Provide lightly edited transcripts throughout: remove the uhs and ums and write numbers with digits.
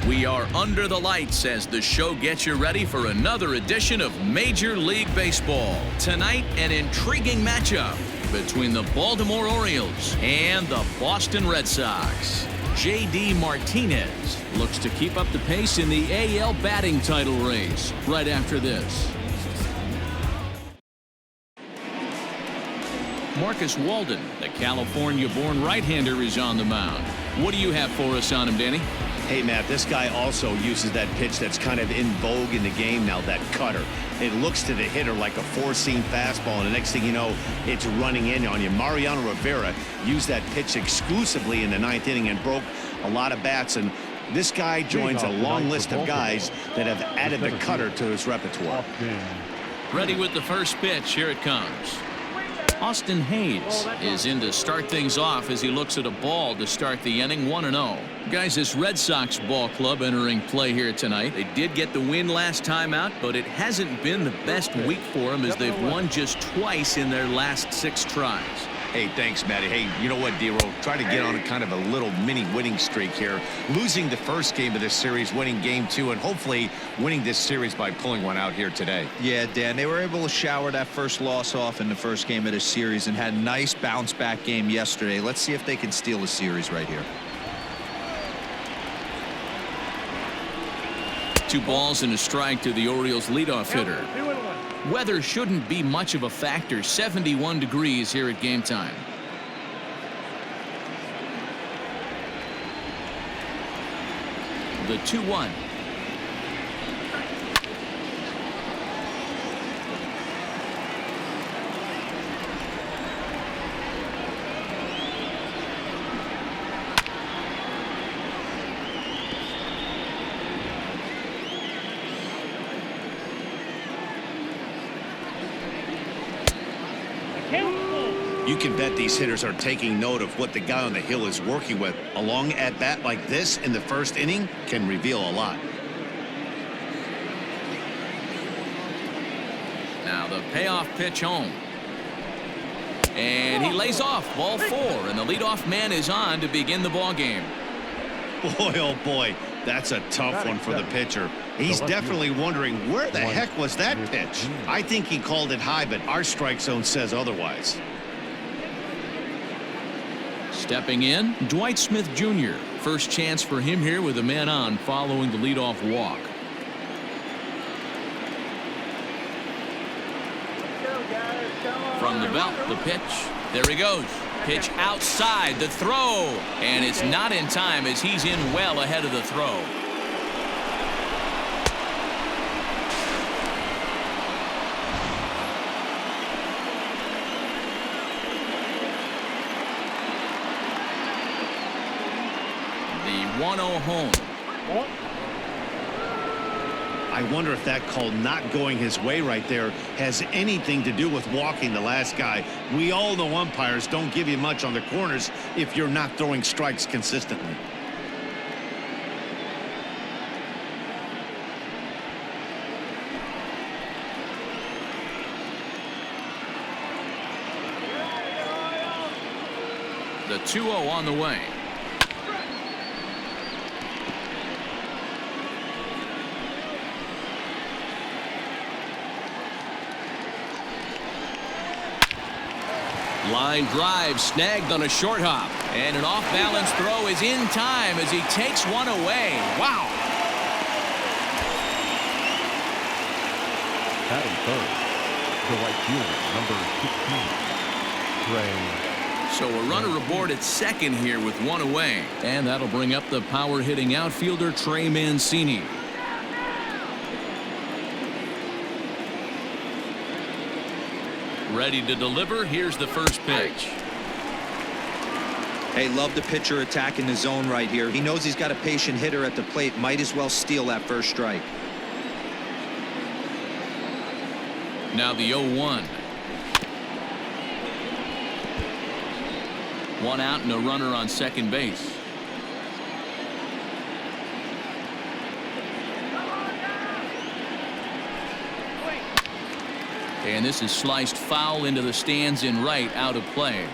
We are under the lights as the show gets you ready for another edition of Major League Baseball. Tonight, an intriguing matchup between the Baltimore Orioles and the Boston Red Sox. J.D. Martinez looks to keep up the pace in the AL batting title race right after this. Marcus Walden, the California-born right-hander, is on the mound. What do you have for us on him, Danny? Hey, Matt, this guy also uses that pitch that's kind of in vogue in the game now, that cutter. It looks to the hitter like a four-seam fastball, and the next thing you know, it's running in on you. Mariano Rivera used that pitch exclusively in the ninth inning and broke a lot of bats, and this guy joins a long list of guys that have added the cutter to his repertoire. Ready with the first pitch. Here it comes. Austin Hayes is in to start things off as he looks at a ball to start the inning. 1-0. Guys, this Red Sox ball club entering play here tonight. They did get the win last time out, but it hasn't been the best week for them as they've won just twice in their last 6 tries. Hey, thanks, Matty. Hey, you know what, D-Roll? Try to get on a kind of a little mini winning streak here. Losing the first game of this series, winning game 2, and hopefully winning this series by pulling one out here today. Yeah, Dan, they were able to shower that first loss off in the first game of this series and had a nice bounce-back game yesterday. Let's see if they can steal the series right here. 2 balls and a strike to the Orioles leadoff hitter. Weather shouldn't be much of a factor. 71 degrees here at game time. The 2-1. You can bet these hitters are taking note of what the guy on the hill is working with. A long at-bat like this in the first inning can reveal a lot. Now the payoff pitch home. And he lays off. Ball 4, and the leadoff man is on to begin the ball game. Boy, oh boy, that's a tough one for the pitcher. He's definitely wondering, where the heck was that pitch? I think he called it high, but our strike zone says otherwise. Stepping in, Dwight Smith Jr. First chance for him here with a man on following the leadoff walk. From the belt, the pitch. There he goes. Pitch outside, the throw. And it's not in time as he's in well ahead of the throw. The 1-0 home. I wonder if that call not going his way right there has anything to do with walking the last guy. We all know umpires don't give you much on the corners if you're not throwing strikes consistently. The 2-0 on the way. Line drive snagged on a short hop, and an off-balance throw is in time as he takes one away. Wow. Batting third, the right fielder, number 15, Trey. So a runner aboard at second here with one away, and that'll bring up the power-hitting outfielder Trey Mancini. Ready to deliver. Here's the first pitch. Hey, love the pitcher attacking the zone right here. He knows he's got a patient hitter at the plate. Might as well steal that first strike. Now the 0-1. 1 out and a runner on second base. And this is sliced foul into the stands in right, out of play.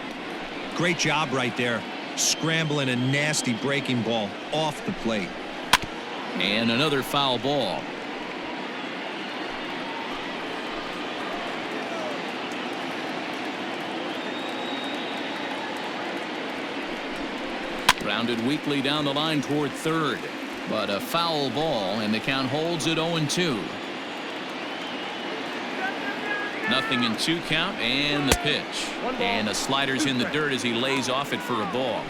Great job right there. Scrambling a nasty breaking ball off the plate. And another foul ball. Grounded weakly down the line toward third, but a foul ball, and the count holds at 0-2. Nothing in 2 count, and the pitch. And the slider's in the dirt as he lays off it for a ball.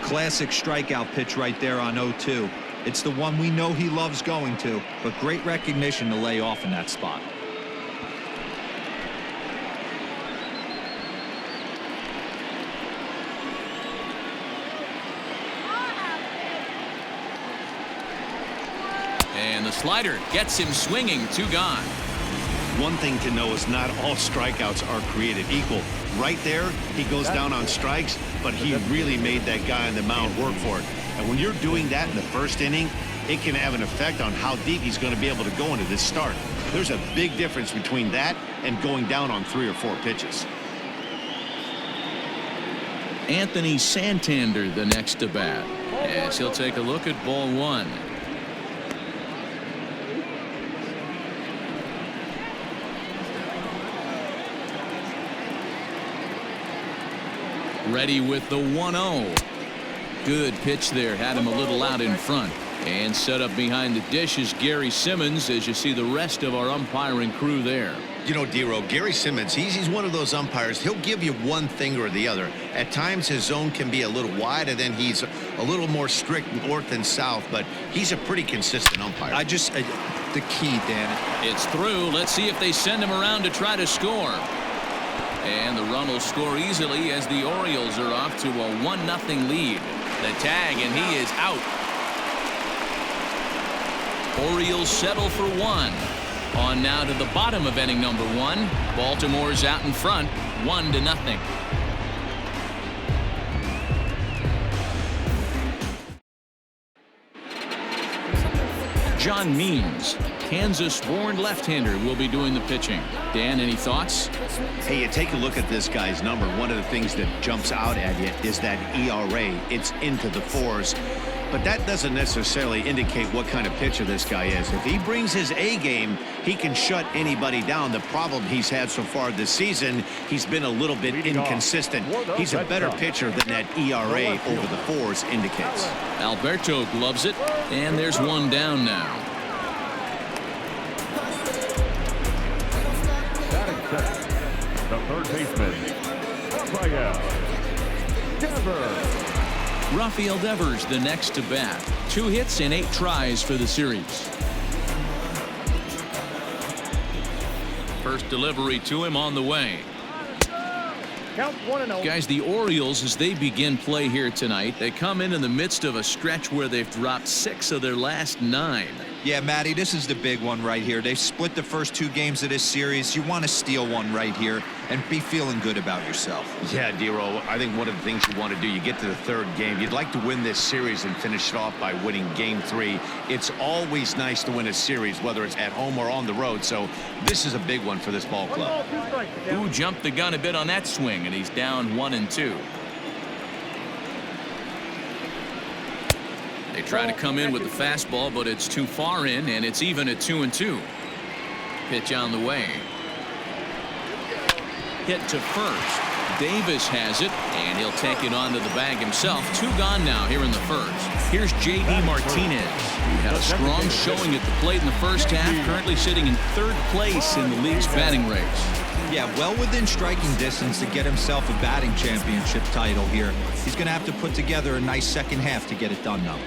Classic strikeout pitch right there on 0-2. It's the one we know he loves going to, but great recognition to lay off in that spot. And the slider gets him swinging. 2 gone. One thing to know is not all strikeouts are created equal. Right there, he goes down on strikes, but he really made that guy on the mound work for it. And when you're doing that in the first inning, it can have an effect on how deep he's going to be able to go into this start. There's a big difference between that and going down on 3 or 4 pitches. Anthony Santander the next to bat, as he'll take a look at ball 1. Ready with the 1-0. Good pitch there, had him a little out in front. And set up behind the dish is Gary Simmons, as you see the rest of our umpiring crew there. You know, D-Row, Gary Simmons, he's one of those umpires. He'll give you one thing or the other. At times his zone can be a little wide, and then he's a little more strict north and south, but he's a pretty consistent umpire. The key, Dan. It's through. Let's see if they send him around to try to score. And the run will score easily as the Orioles are off to a 1-0 lead. The tag, and he is out. Orioles settle for 1. On now to the bottom of inning number 1. Baltimore's out in front, 1-0. John Means, Kansas-born left-hander, will be doing the pitching. Dan, any thoughts? Hey, you take a look at this guy's number. One of the things that jumps out at you is that ERA. It's into the 4s. But that doesn't necessarily indicate what kind of pitcher this guy is. If he brings his A game, he can shut anybody down. The problem he's had so far this season, he's been a little bit inconsistent. He's a better pitcher than that ERA over the 4s indicates. Alberto gloves it, and there's 1 down now. Batting second, the third baseman, Rafael Devers. Rafael Devers the next to bat. 2 hits and 8 tries for the series. First delivery to him on the way. Count 1-0. Guys, the Orioles, as they begin play here tonight, they come in the midst of a stretch where they've dropped 6 of their last 9. Yeah, Matty, this is the big one right here. They've split the first 2 games of this series. You want to steal one right here and be feeling good about yourself. Yeah, D-Row, I think one of the things you want to do, you get to the 3rd game, you'd like to win this series and finish it off by winning game 3. It's always nice to win a series, whether it's at home or on the road, so this is a big one for this ball club. Who jumped the gun a bit on that swing, and he's down 1-2. They try to come in with the fastball, but it's too far in, and it's even at 2-2. Pitch on the way. Hit to first. Davis has it, and he'll take it onto the bag himself. 2 gone now here in the first. Here's J.D. Martinez. He had a strong showing at the plate in the first half, currently sitting in 3rd place in the league's batting race. Yeah, well within striking distance to get himself a batting championship title here. He's going to have to put together a nice second half to get it done, though.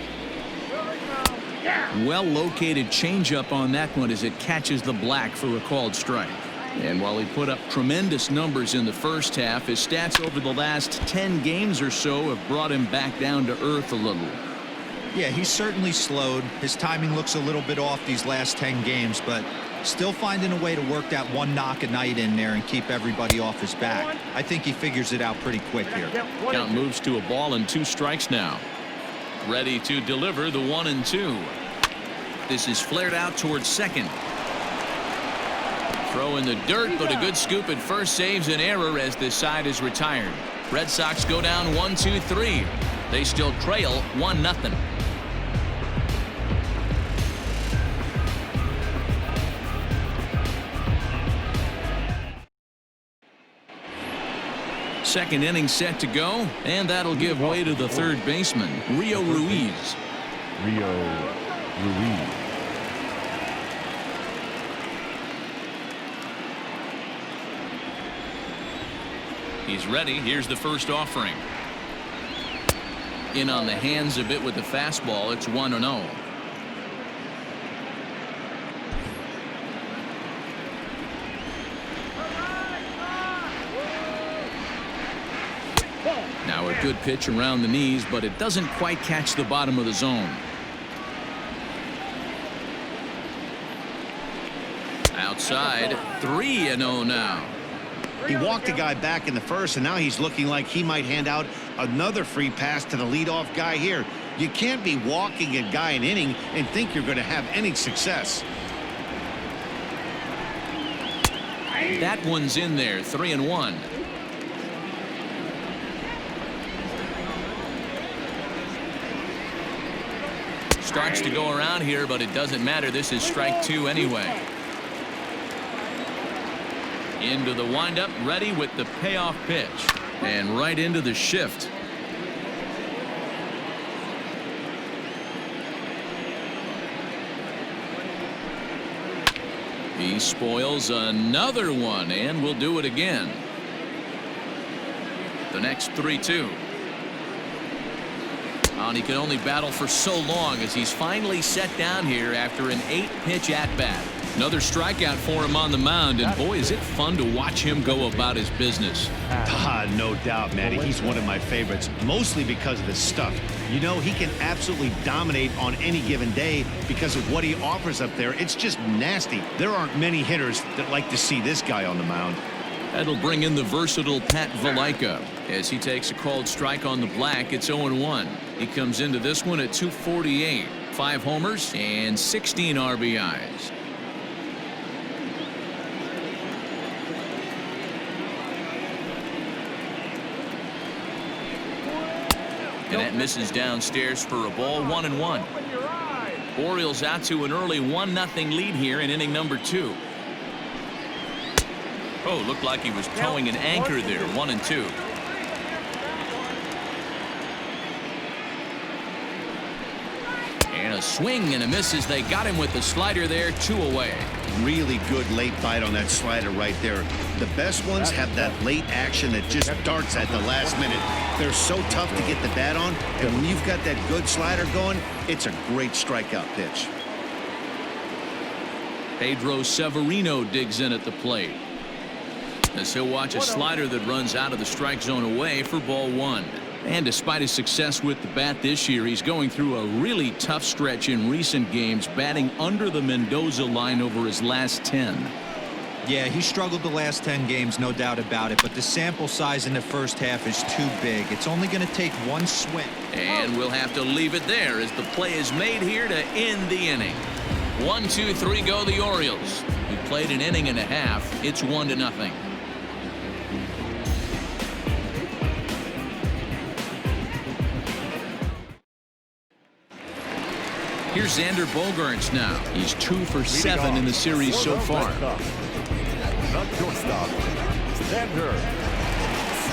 Well-located changeup on that one as it catches the black for a called strike. And while he put up tremendous numbers in the first half, his stats over the last 10 games or so have brought him back down to earth a little. Yeah, he's certainly slowed. His timing looks a little bit off these last 10 games, but still finding a way to work that 1 knock a night in there and keep everybody off his back. I think he figures it out pretty quick here. Count moves to a ball and 2 strikes now. Ready to deliver the 1-2. This is flared out towards second. Throw in the dirt, but a good scoop at first saves an error as this side is retired. Red Sox go down 1-2-3. They still trail 1-0. Second inning set to go, and that'll give way to the third baseman, Rio Ruiz. Rio Ruiz. He's ready. Here's the first offering. In on the hands a bit with the fastball. It's 1-0. Now a good pitch around the knees, but it doesn't quite catch the bottom of the zone. Outside, 3-0 now. He walked a guy back in the first, and now he's looking like he might hand out another free pass to the leadoff guy here. You can't be walking a guy an inning and think you're going to have any success. That one's in there, 3-1. Starts to go around here, but it doesn't matter. This is strike 2 anyway. Into the windup, ready with the payoff pitch. And right into the shift. He spoils another one, and will do it again. The next 3-2. And he can only battle for so long as he's finally set down here after an 8-pitch at-bat. Another strikeout for him on the mound, and boy, is it fun to watch him go about his business. No doubt, Matty. He's one of my favorites, mostly because of his stuff. You know, he can absolutely dominate on any given day because of what he offers up there. It's just nasty. There aren't many hitters that like to see this guy on the mound. That'll bring in the versatile Pat Valaika as he takes a called strike on the black. It's 0-1. He comes into this one at 248, 5 homers and 16 RBIs. And that misses downstairs for a ball. 1-1. Orioles out to an early 1-0 lead here in inning number 2. Oh, looked like he was towing an anchor there. 1-2. And a swing and a miss as they got him with the slider there. 2 away. Really good late bite on that slider right there. The best ones have that late action that just darts at the last minute. They're so tough to get the bat on, and when you've got that good slider going, it's a great strikeout pitch. Pedro Severino digs in at the plate as he'll watch a slider that runs out of the strike zone away for ball 1. And despite his success with the bat this year, he's going through a really tough stretch in recent games, batting under the Mendoza line over his last 10. Yeah, he struggled the last 10 games, no doubt about it, but the sample size in the first half is too big. It's only going to take one swing. And we'll have to leave it there as the play is made here to end the inning. 1, 2, 3 go the Orioles, who played an inning and a half. It's 1-0. Here's Xander Bogaerts now. He's 2 for 7 in the series so far. Not shortstop, Xander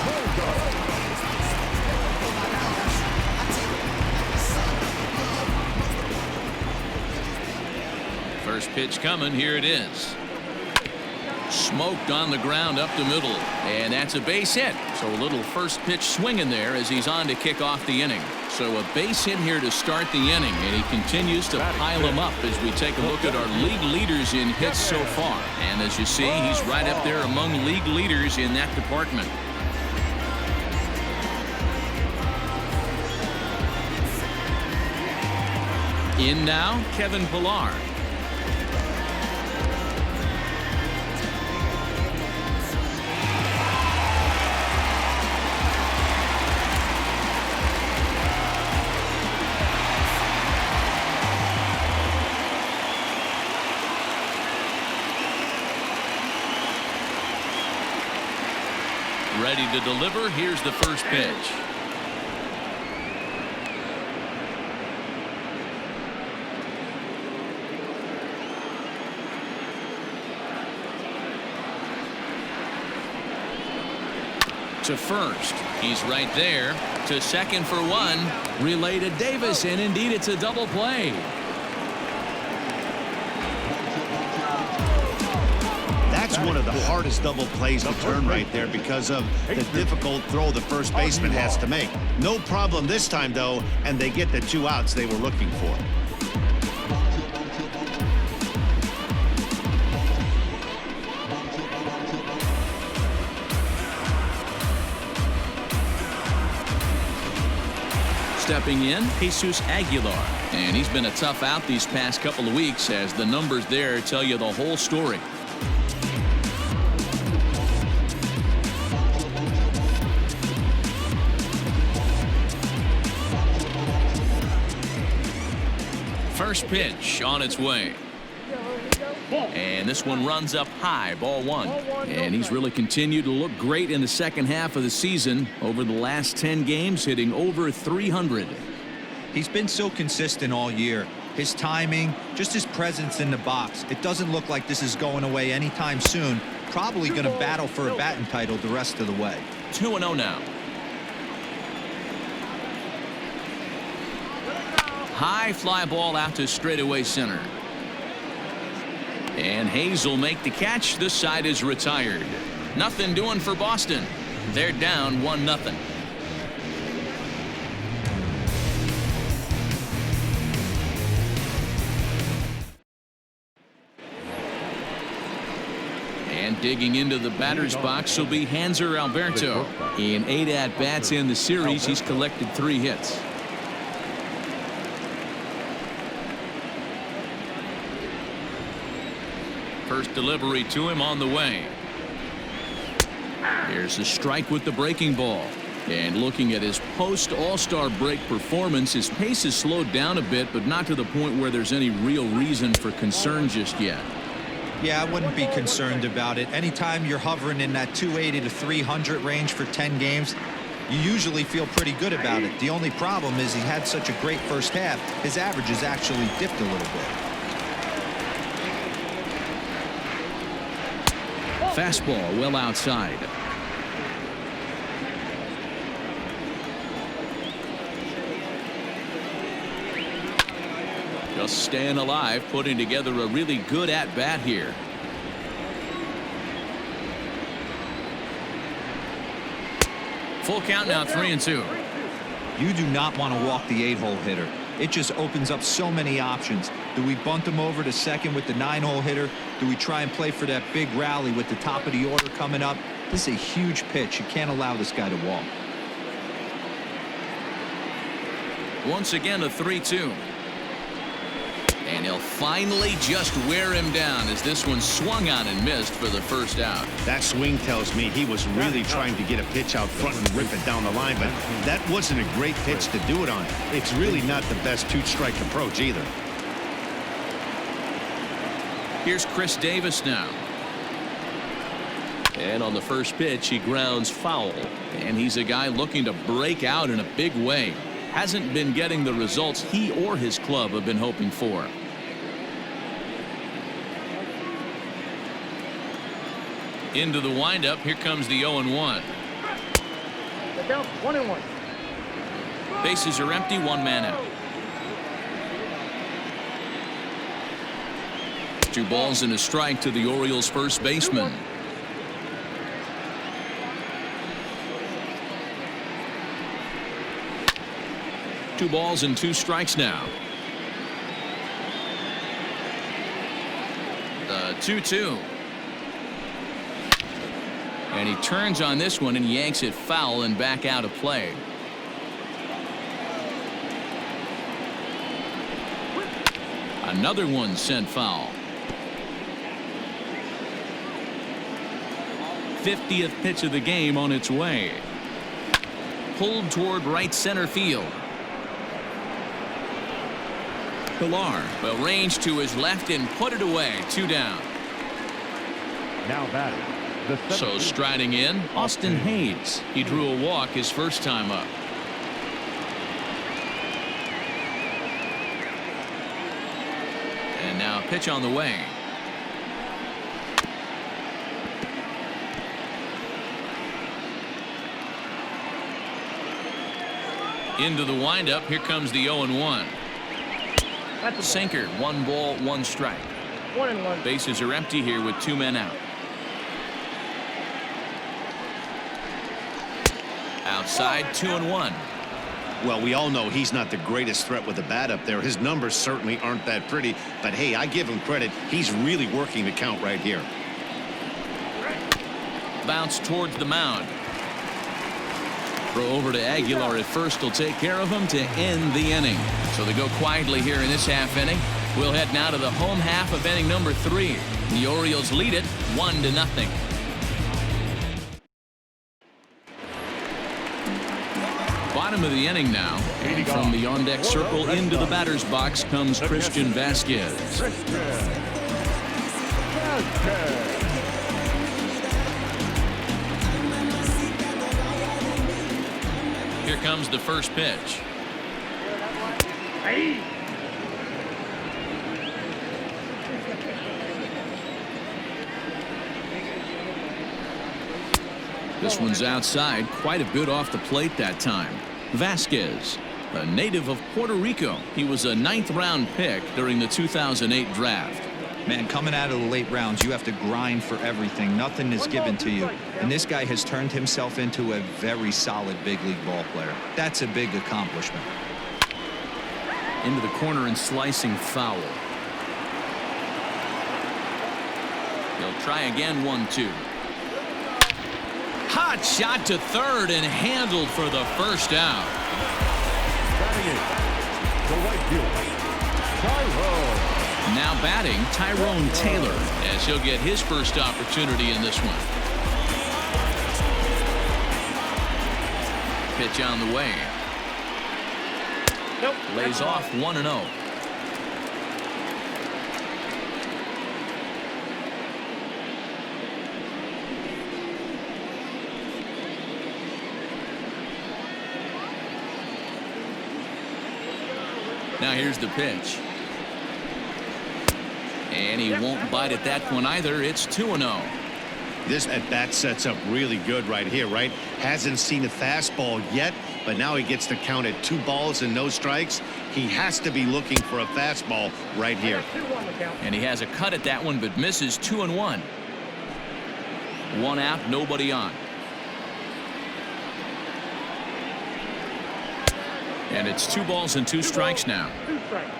Bogaerts. First pitch coming. Here it is. Smoked on the ground up the middle, and that's a base hit. So a little first pitch swing in there as he's on to kick off the inning. So a base hit here to start the inning, and he continues to pile them up as we take a look at our league leaders in hits so far. And as you see, he's right up there among league leaders in that department. In now, Kevin Pillar. Ready to deliver. Here's the first pitch. To first. He's right there. To second for one. Relay to Davis, and indeed it's a double play. That's one of the hardest double plays to turn right there because of the difficult throw the first baseman has to make. No problem this time, though, and they get the 2 outs they were looking for. Stepping in, Jesus Aguilar. And he's been a tough out these past couple of weeks, as the numbers there tell you the whole story. First pitch on its way. And this one runs up high, ball one. And he's really continued to look great in the second half of the season. Over the last 10 games, hitting over 300. He's been so consistent all year. His timing, just his presence in the box. It doesn't look like this is going away anytime soon. Probably going to battle for a batting title the rest of the way. 2-0 now. High fly ball out to straightaway center. And Hayes will make the catch. This side is retired. Nothing doing for Boston. They're down 1-0. And digging into the batter's box will be Hanser Alberto. In 8 at-bats in the series, he's collected 3 hits. First delivery to him on the way. Here's the strike with the breaking ball. And looking at his post-All-Star break performance, his pace has slowed down a bit, but not to the point where there's any real reason for concern just yet. Yeah, I wouldn't be concerned about it. Anytime you're hovering in that 280 to 300 range for 10 games, you usually feel pretty good about it. The only problem is he had such a great first half, his average has actually dipped a little bit. Fastball well outside. Just staying alive, putting together a really good at-bat here. Full count now, 3-2. You do not want to walk the 8-hole hitter. It just opens up so many options. Do we bunt him over to second with the 9-hole hitter? Do we try and play for that big rally with the top of the order coming up? This is a huge pitch. You can't allow this guy to walk. Once again, a 3-2. And he'll finally just wear him down as this one swung on and missed for the first out. That swing tells me he was really trying to get a pitch out front and rip it down the line, but that wasn't a great pitch to do it on. It's really not the best 2-strike approach either. Here's Chris Davis now. And on the first pitch, he grounds foul. And he's a guy looking to break out in a big way. Hasn't been getting the results he or his club have been hoping for. Into the windup. Here comes the 0-1. The count 1-1. Bases are empty. 1 man out. 2 balls and a strike to the Orioles first baseman. Two balls and 2 strikes now. The 2-2. And he turns on this one and yanks it foul and back out of play. Another one sent foul. 50th pitch of the game on its way. Pulled toward right center field. Pilar will range to his left and put it away. 2 down. Now batting. So striding in, Austin Hayes. He drew a walk his first time up. And now pitch on the way. Into the windup. Here comes the 0-1. Sinker. 1 ball, 1 strike. 1-1. Bases are empty here with 2 men out. Outside, 2-1. Well, we all know he's not the greatest threat with the bat up there. His numbers certainly aren't that pretty. But, hey, I give him credit. He's really working the count right here. Bounce towards the mound. Throw over to Aguilar at first will take care of him to end the inning. So they go quietly here in this half inning. We'll head now to the home half of inning number 3. The Orioles lead it 1-0. Bottom of the inning now. And from the on-deck circle into the batter's box comes Christian Vasquez. Here comes the first pitch. Hey. This one's outside, quite a bit off the plate that time. Vasquez, a native of Puerto Rico. He was a 9th-round pick during the 2008 draft. Man, coming out of the late rounds, you have to grind for everything. Nothing is given to you. And this guy has turned himself into a very solid big league ball player. That's a big accomplishment. Into the corner and slicing foul. He'll try again, 1-2. Hot shot to third and handled for the first out. Now batting, Tyrone Taylor, as he'll get his first opportunity in this one. Pitch on the way. Nope. Lays off 1-0. Now here's the pitch. And he won't bite at that one either. It's 2-0. This at-bat sets up really good right here, right? Hasn't seen a fastball yet, but now he gets to count at 2 balls and no strikes. He has to be looking for a fastball right here. And he has a cut at that one, but misses 2-1. 1 out, nobody on. And it's 2 balls and 2 strikes now. 2 strikes.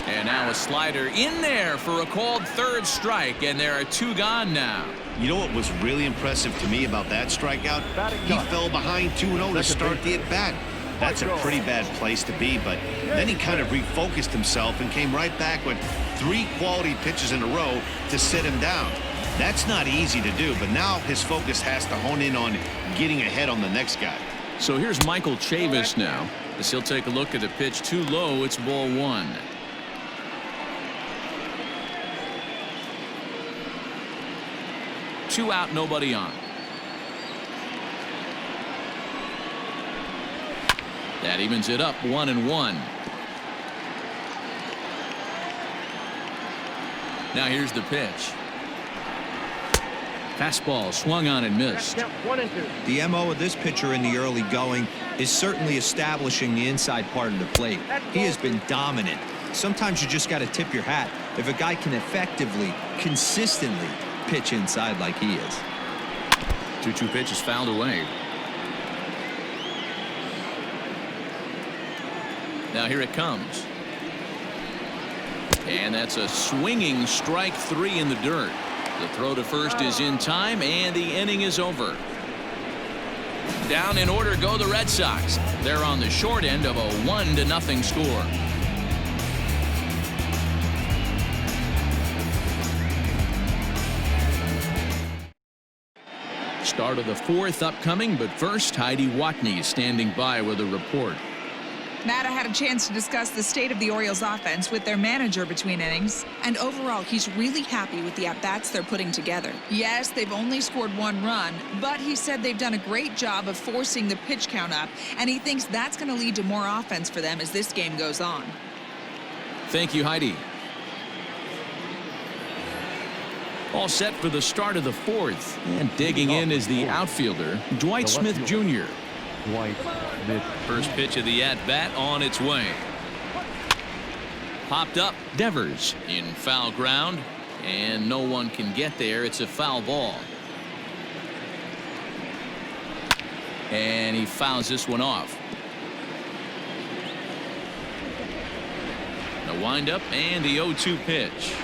And now a slider in there for a called 3rd strike, and there are 2 gone now. You know what was really impressive to me about that strikeout? He fell behind 2-0 to start the at-bat. That's a pretty bad place to be, but then he kind of refocused himself and came right back with 3 quality pitches in a row to sit him down. That's not easy to do, but now his focus has to hone in on getting ahead on the next guy. So here's Michael Chavis now, as he'll take a look at a pitch too low. It's ball 1. Two out, nobody on. That evens it up 1-1. Now here's the pitch. Fastball swung on and missed. 1-2. The MO of this pitcher in the early going is certainly establishing the inside part of the plate. He has been dominant. Sometimes you just got to tip your hat if a guy can effectively, consistently pitch inside like he is. 2-2 pitch is fouled away. Now here it comes. And that's a swinging strike 3 in the dirt. The throw to first is in time, and the inning is over. Down in order go the Red Sox. They're on the short end of a 1-0 score. Start of the 4th upcoming, but first Heidi Watney standing by with a report. Matt, I had a chance to discuss the state of the Orioles offense with their manager between innings, and overall he's really happy with the at-bats they're putting together. Yes, they've only scored 1 run, but he said they've done a great job of forcing the pitch count up, and he thinks that's going to lead to more offense for them as this game goes on. Thank you, Heidi. All set for the start of the fourth. And digging in is the outfielder, Dwight Smith Jr. Dwight Smith. First pitch of the at-bat on its way. Popped up. Devers in foul ground. And no one can get there. It's a foul ball. And he fouls this one off. The windup and the 0-2 pitch.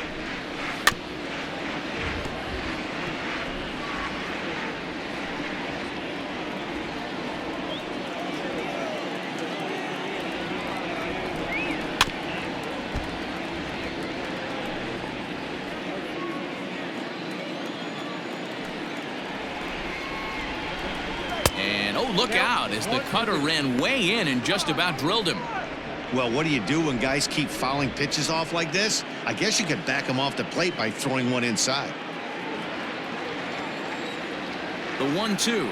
And oh, look out as the cutter ran way in and just about drilled him. Well, what do you do when guys keep fouling pitches off like this? I guess you could back them off the plate by throwing one inside. The 1-2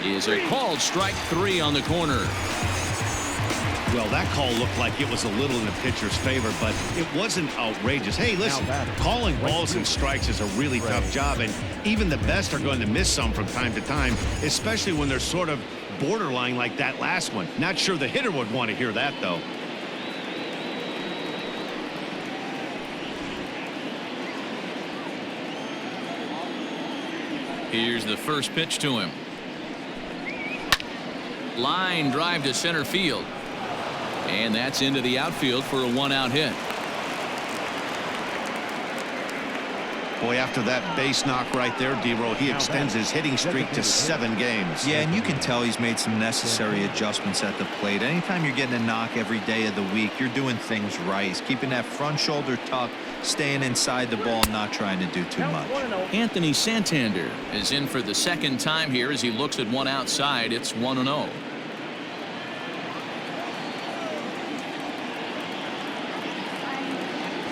is a called strike 3 on the corner. Well, that call looked like it was a little in the pitcher's favor, but it wasn't outrageous. Hey, listen, calling balls and strikes is a really tough job, and even the best are going to miss some from time to time, especially when they're sort of borderline like that last one. Not sure the hitter would want to hear that, though. Here's the first pitch to him. Line drive to center field. And that's into the outfield for a 1-out hit. Boy, after that base knock right there, D-Row, he extends his hitting streak to 7 games. Yeah, and you can tell he's made some necessary adjustments at the plate. Anytime you're getting a knock every day of the week, you're doing things right. He's keeping that front shoulder tucked, staying inside the ball, not trying to do too much. Anthony Santander is in for the second time here as he looks at one outside. It's 1-0.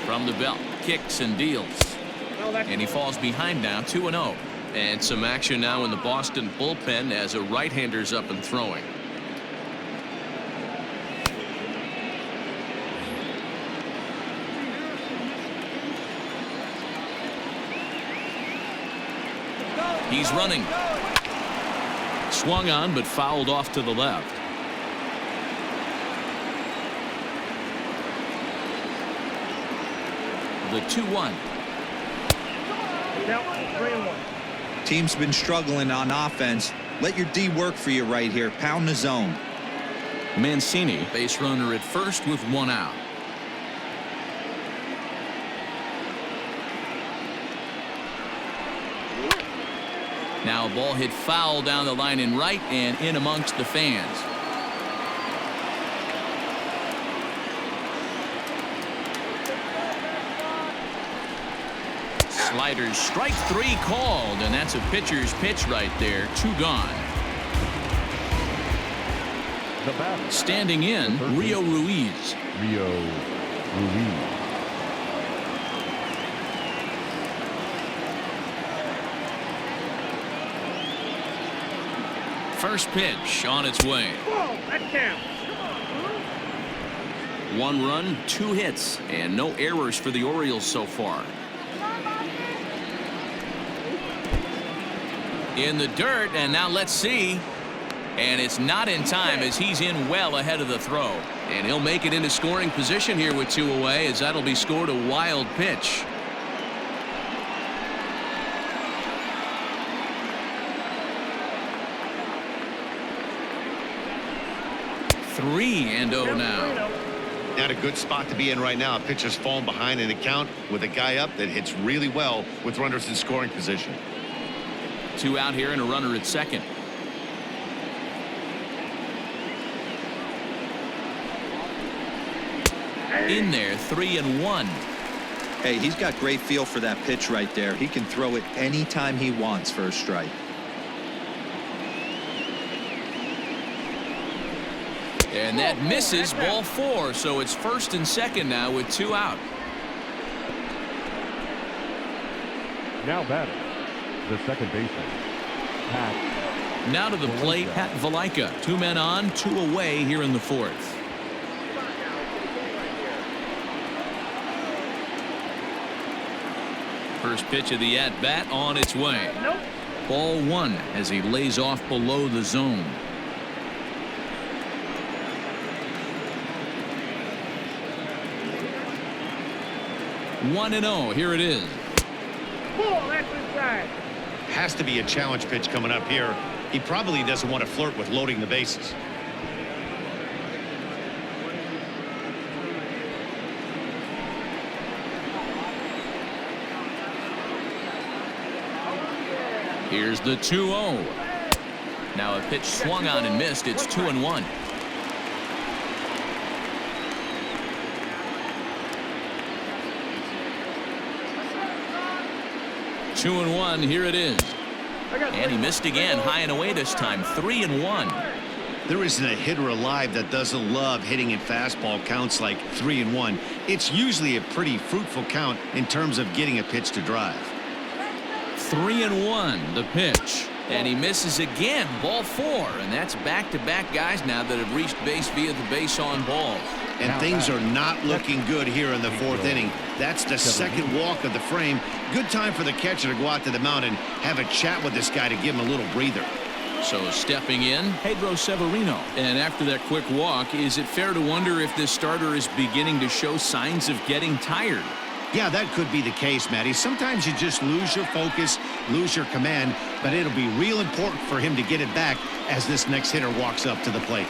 From the belt, kicks and deals. And he falls behind now, 2-0. And some action now in the Boston bullpen as a right-hander's up and throwing. He's running. Swung on but fouled off to the left. The 2-1. Team's been struggling on offense. Let your D work for you right here. Pound the zone. Mancini, base runner at first with 1 out. Now a ball hit foul down the line in right and in amongst the fans. Sliders, strike 3 called, and that's a pitcher's pitch right there. 2 gone. The batter. Standing in, Rio Ruiz. Rio Ruiz. First pitch on its way. Whoa, that counts. 1 run, 2 hits, and no errors for the Orioles so far. In the dirt, and now let's see. And it's not in time as he's in well ahead of the throw. And he'll make it into scoring position here with 2 away as that'll be scored a wild pitch. Three and 0 now. Not a good spot to be in right now. A pitcher's falling behind in the count with a guy up that hits really well with runners in scoring position. 2 out here and a runner at second. In there, 3-1. Hey, he's got great feel for that pitch right there. He can throw it anytime he wants for a strike. And that misses, ball 4, so it's first and second now with 2 out. Now batting, the second baseman, Pat. Now to the plate, Pat Valaika. 2 men on, 2 away here in the fourth. First pitch of the at-bat on its way. Nope. Ball one as he lays off below the zone. One and 0. Here it is. Ball, that's inside. Has to be a challenge pitch coming up here. He probably doesn't want to flirt with loading the bases. Here's the 2-0. Now a pitch swung on and missed. It's 2-1. Two and one. Here it is. And he missed again, high and away this time. 3-1. There isn't a hitter alive that doesn't love hitting in fastball counts like 3-1. It's usually a pretty fruitful count in terms of getting a pitch to drive. 3-1. The pitch. And he misses again. Ball four. And that's back-to-back guys now that have reached base via the base on balls. And things are not looking good here in the fourth inning. That's the second walk of the frame. Good time for the catcher to go out to the mound and have a chat with this guy to give him a little breather. So stepping in, Pedro Severino. And after that quick walk, is it fair to wonder if this starter is beginning to show signs of getting tired? Yeah, that could be the case, Matty. Sometimes you just lose your focus, lose your command, but it'll be real important for him to get it back as this next hitter walks up to the plate.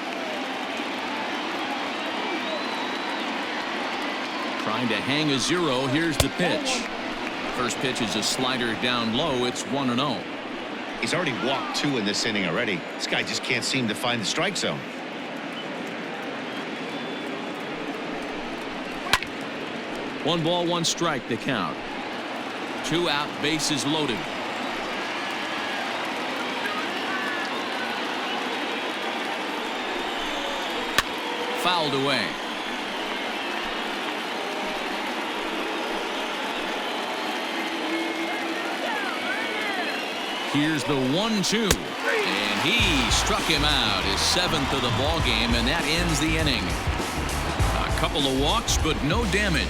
Trying to hang a 0. Here's the pitch. First pitch is a slider down low. It's 1-0. He's already walked 2 in this inning already. This guy just can't seem to find the strike zone. One ball, one strike, the count. 2 out, bases loaded. Fouled away. Here's the 1-2. And he struck him out, his 7th of the ball game, and that ends the inning. A couple of walks, but no damage.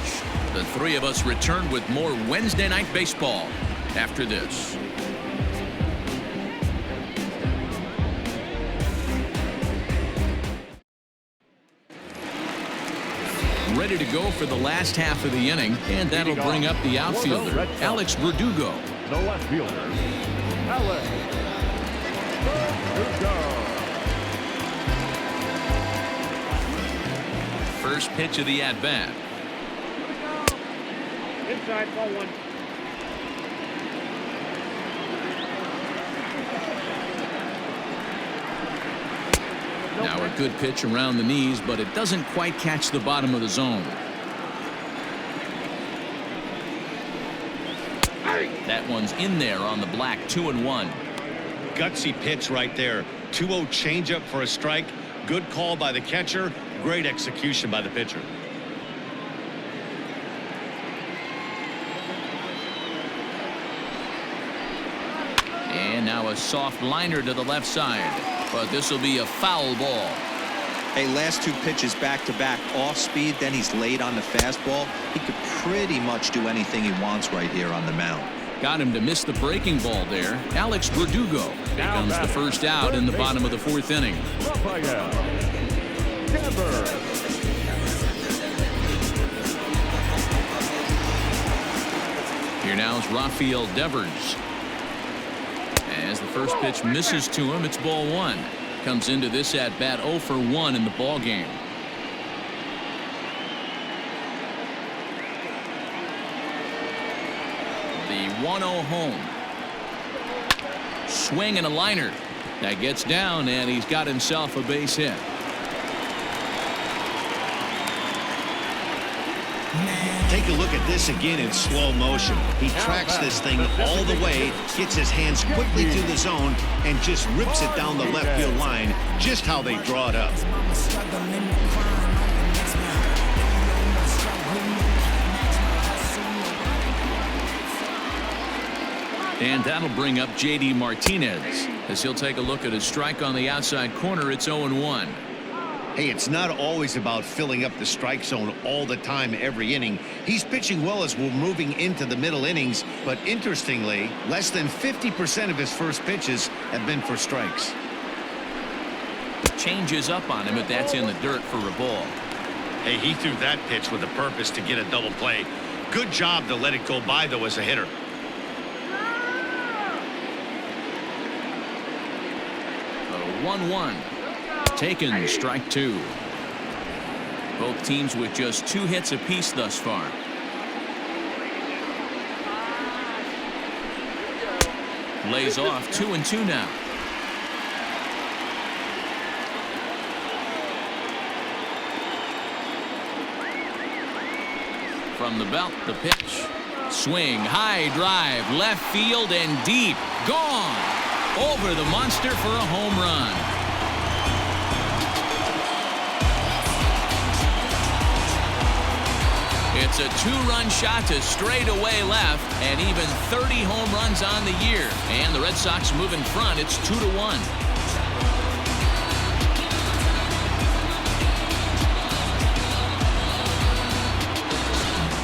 The three of us return with more Wednesday Night Baseball after this. Ready to go for the last half of the inning, and that'll bring up the outfielder, Alex Verdugo. The left fielder, Alex Verdugo. First pitch of the at-bat. Inside, ball one. Now a good pitch around the knees, but it doesn't quite catch the bottom of the zone. That one's in there on the black. 2-1. Gutsy pitch right there. 2-0 changeup for a strike. Good call by the catcher. Great execution by the pitcher. And now a soft liner to the left side, but this will be a foul ball. Hey, last 2 pitches back-to-back off speed, then he's late on the fastball. He could pretty much do anything he wants right here on the mound. Got him to miss the breaking ball there. Alex Berdugo becomes the first out in the bottom of the 4th inning. Here now is Rafael Devers. As the first pitch misses to him, it's ball 1. Comes into this at bat 0 for 1 in the ball game. The 1-0 home. Swing and a liner. That gets down, and he's got himself a base hit. Take a look at this again in slow motion. He tracks this thing all the way, gets his hands quickly to the zone, and just rips it down the left field line, just how they draw it up. And that'll bring up J.D. Martinez as he'll take a look at his strike on the outside corner. It's 0-1. Hey, it's not always about filling up the strike zone all the time every inning. He's pitching well as we're moving into the middle innings, but interestingly, less than 50% of his first pitches have been for strikes. Changes up on him, but that's in the dirt for a ball. Hey, he threw that pitch with a purpose to get a double play. Good job to let it go by, though, as a hitter. The 1-1. Taken, strike two. Both teams with just 2 hits apiece thus far. Lays off 2-2 now. From the belt, the pitch. Swing, high drive, left field and deep. Gone. Over the monster for a home run. It's a 2-run shot to straightaway left, and even 30 home runs on the year. And the Red Sox move in front. It's 2-1.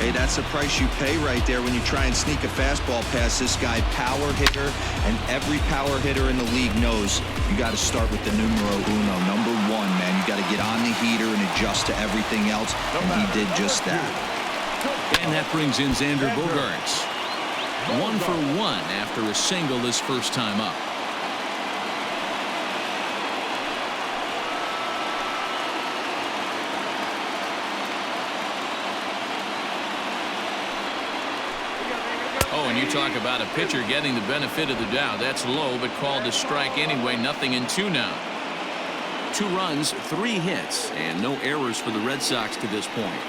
Hey, that's the price you pay right there when you try and sneak a fastball past this guy. Power hitter, and every power hitter in the league knows you got to start with the numero uno, number 1, man. You got to get on the heater and adjust to everything else, and he did just that. And that brings in Xander Bogaerts. 1 for 1 after a single his first time up. Oh, and you talk about a pitcher getting the benefit of the doubt. That's low, but called a strike anyway. 0-2 now. 2 runs, 3 hits, and no errors for the Red Sox to this point.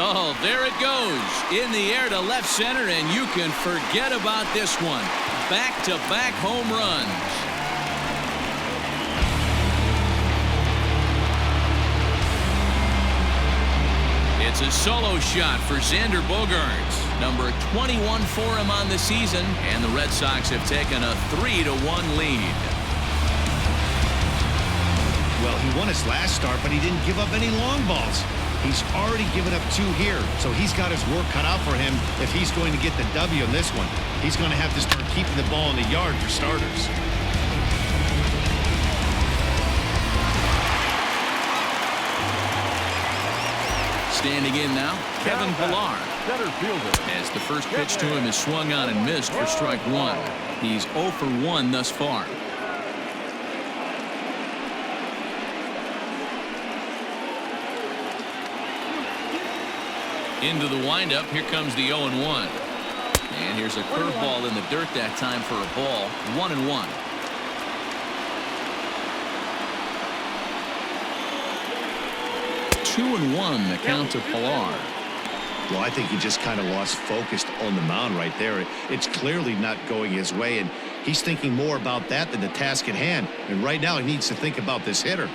Oh, there it goes. In the air to left center, and you can forget about this one. Back-to-back home runs. It's a solo shot for Xander Bogaerts. Number 21 for him on the season, and the Red Sox have taken a 3-1 lead. Well, he won his last start, but he didn't give up any long balls. He's already given up 2 here, so he's got his work cut out for him if he's going to get the W in this one. He's going to have to start keeping the ball in the yard for starters. Standing in now, Kevin Pillar. As the first pitch to him is swung on and missed for strike 1. He's 0 for 1 thus far. Into the windup. Here comes the 0-1. And here's a curveball in the dirt that time for a ball. 1-1. Two and 1 the count to Pillar. Well, I think he just kind of lost focus on the mound right there. It's clearly not going his way, and he's thinking more about that than the task at hand. And right now he needs to think about this hitter.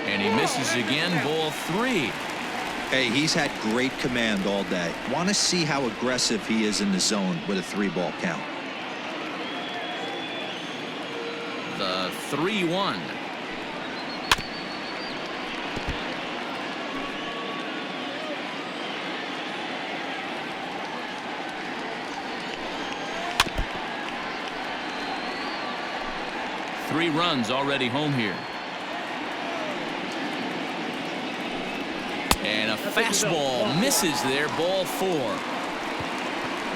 And he misses again. Ball 3. Hey, he's had great command all day. Want to see how aggressive he is in the zone with a 3-ball count. The 3-1. Three runs already home here. And a fastball misses there. Ball 4.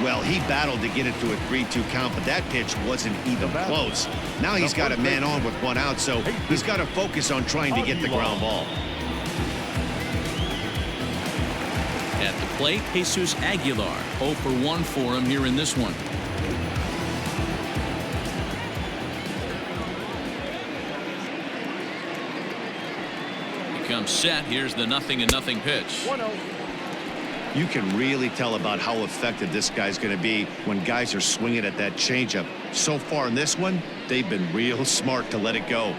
Well, he battled to get it to a 3-2 count, but that pitch wasn't even close. Now he's got a man on with 1 out, so he's got to focus on trying to get the ground ball. At the plate, Jesus Aguilar. 0 for 1 for him here in this one. Comes set. Here's the 0-0 pitch. You can really tell about how effective this guy's going to be when guys are swinging at that changeup. So far in this one, they've been real smart to let it go.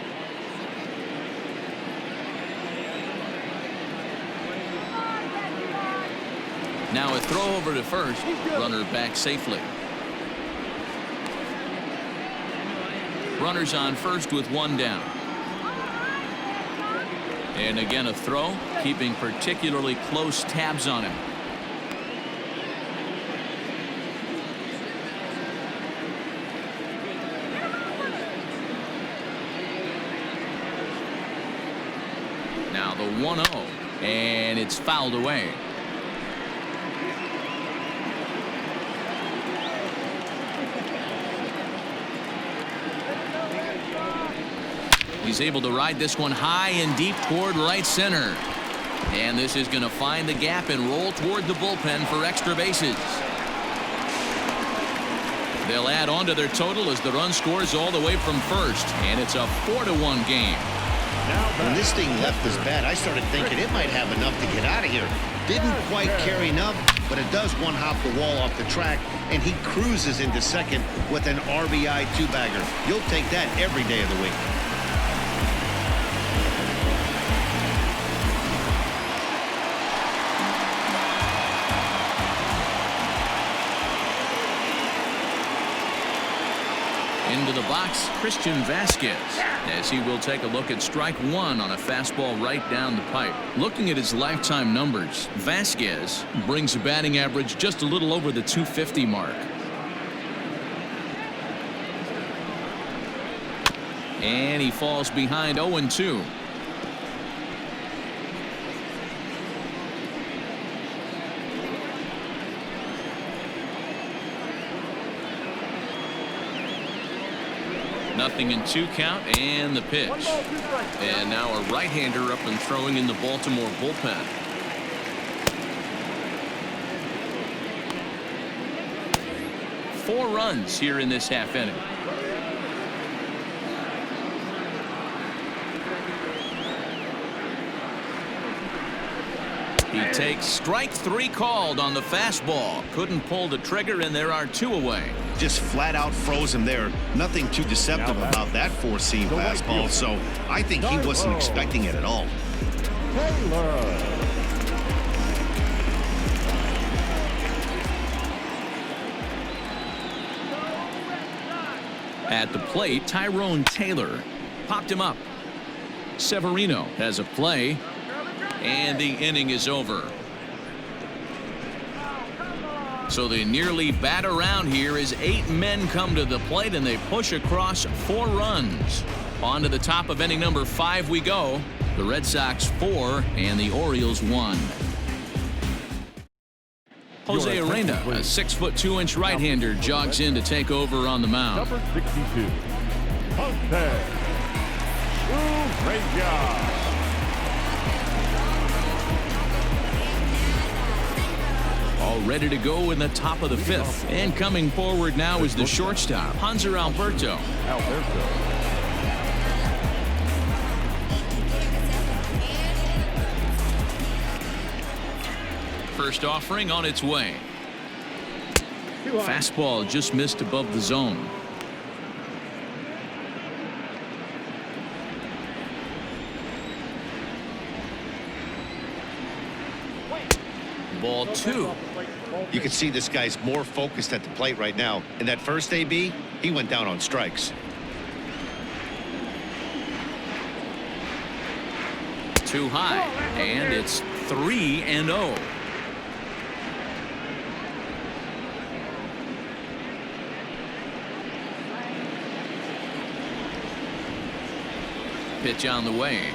Now a throw over to first. Runner back safely. Runners on first with one down. And again a throw, keeping particularly close tabs on him. Now the 1-0, and it's fouled away. He's able to ride this one high and deep toward right center. And this is going to find the gap and roll toward the bullpen for extra bases. They'll add on to their total as the run scores all the way from first. And it's a 4-1 game. When this thing left his bat, I started thinking it might have enough to get out of here. Didn't quite carry enough, but it does one-hop the wall off the track, and he cruises into second with an RBI two-bagger. You'll take that every day of the week. Into the box, Christian Vasquez, as he will take a look at strike one on a fastball right down the pipe. Looking at his lifetime numbers, Vasquez brings a batting average just a little over the 250 mark. And he falls behind 0-2. Nothing in 2 count, and the pitch. And now a right-hander up and throwing in the Baltimore bullpen. Four runs here in this half inning. He takes strike 3 called on the fastball. Couldn't pull the trigger, and there are 2 away. Just flat out froze him there. Nothing too deceptive about that four-seam fastball, so I think he wasn't expecting it at all. At the plate, Tyrone Taylor popped him up. Severino has a play, and the inning is over. So they nearly bat around here as 8 men come to the plate, and they push across 4 runs. On to the top of inning number 5 we go. The Red Sox 4 and the Orioles 1. Jose Arena, a 6'2" right-hander, jogs in to take over on the mound. Number 62, Jose Urena. All ready to go in the top of the 5th. And coming forward now is the shortstop, Hanser Alberto. First offering on its way. Fastball just missed above the zone. Ball 2. You can see this guy's more focused at the plate right now. In that first AB, he went down on strikes. Too high, and it's 3-0. Pitch on the way.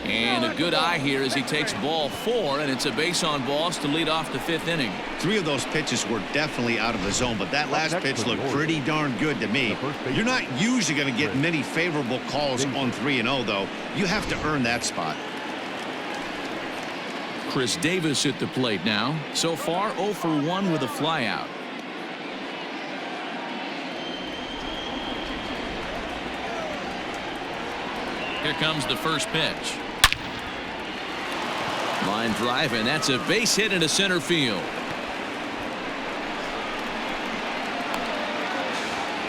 And a good eye here as he takes ball 4, and it's a base on balls to lead off the 5th inning. 3 of those pitches were definitely out of the zone, but that last pitch looked pretty darn good to me. You're not usually going to get many favorable calls on 3-0, though. You have to earn that spot. Chris Davis at the plate now. So far 0 for 1 with a flyout. Here comes the first pitch. Line drive, and that's a base hit into center field.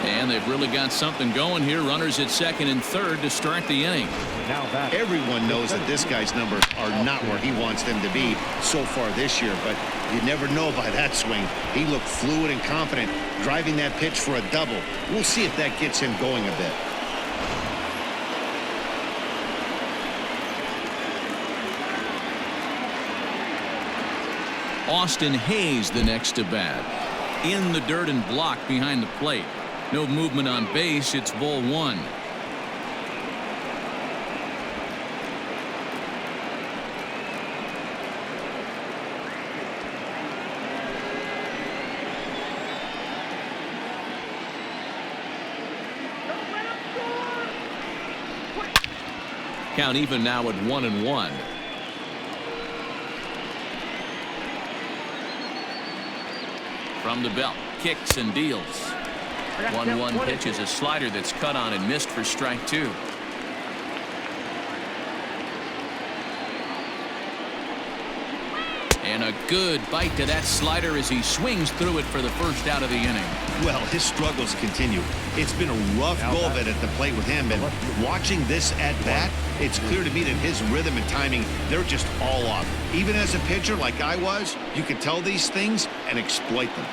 And And they've really got something going here. Runners at second and third to start the inning. Now that Everyone knows that this guy's numbers are not where he wants them to be so far this year, but you never know by that swing. He looked fluid and confident, driving that pitch for a double. We'll see if that gets him going a bit. Austin Hayes the next to bat. In the dirt and blocked behind the plate. No movement on base. It's ball one. Count even now at 1-1. From the belt, kicks and deals. 1-1 pitch is a slider that's cut on and missed for strike two. And a good bite to that slider as he swings through it for the first out of the inning. Well, his struggles continue. It's been a rough go of it at the plate with him, and watching this at bat, it's clear to me that his rhythm and timing, they're just all off. Even as a pitcher like I was, you can tell these things and exploit them.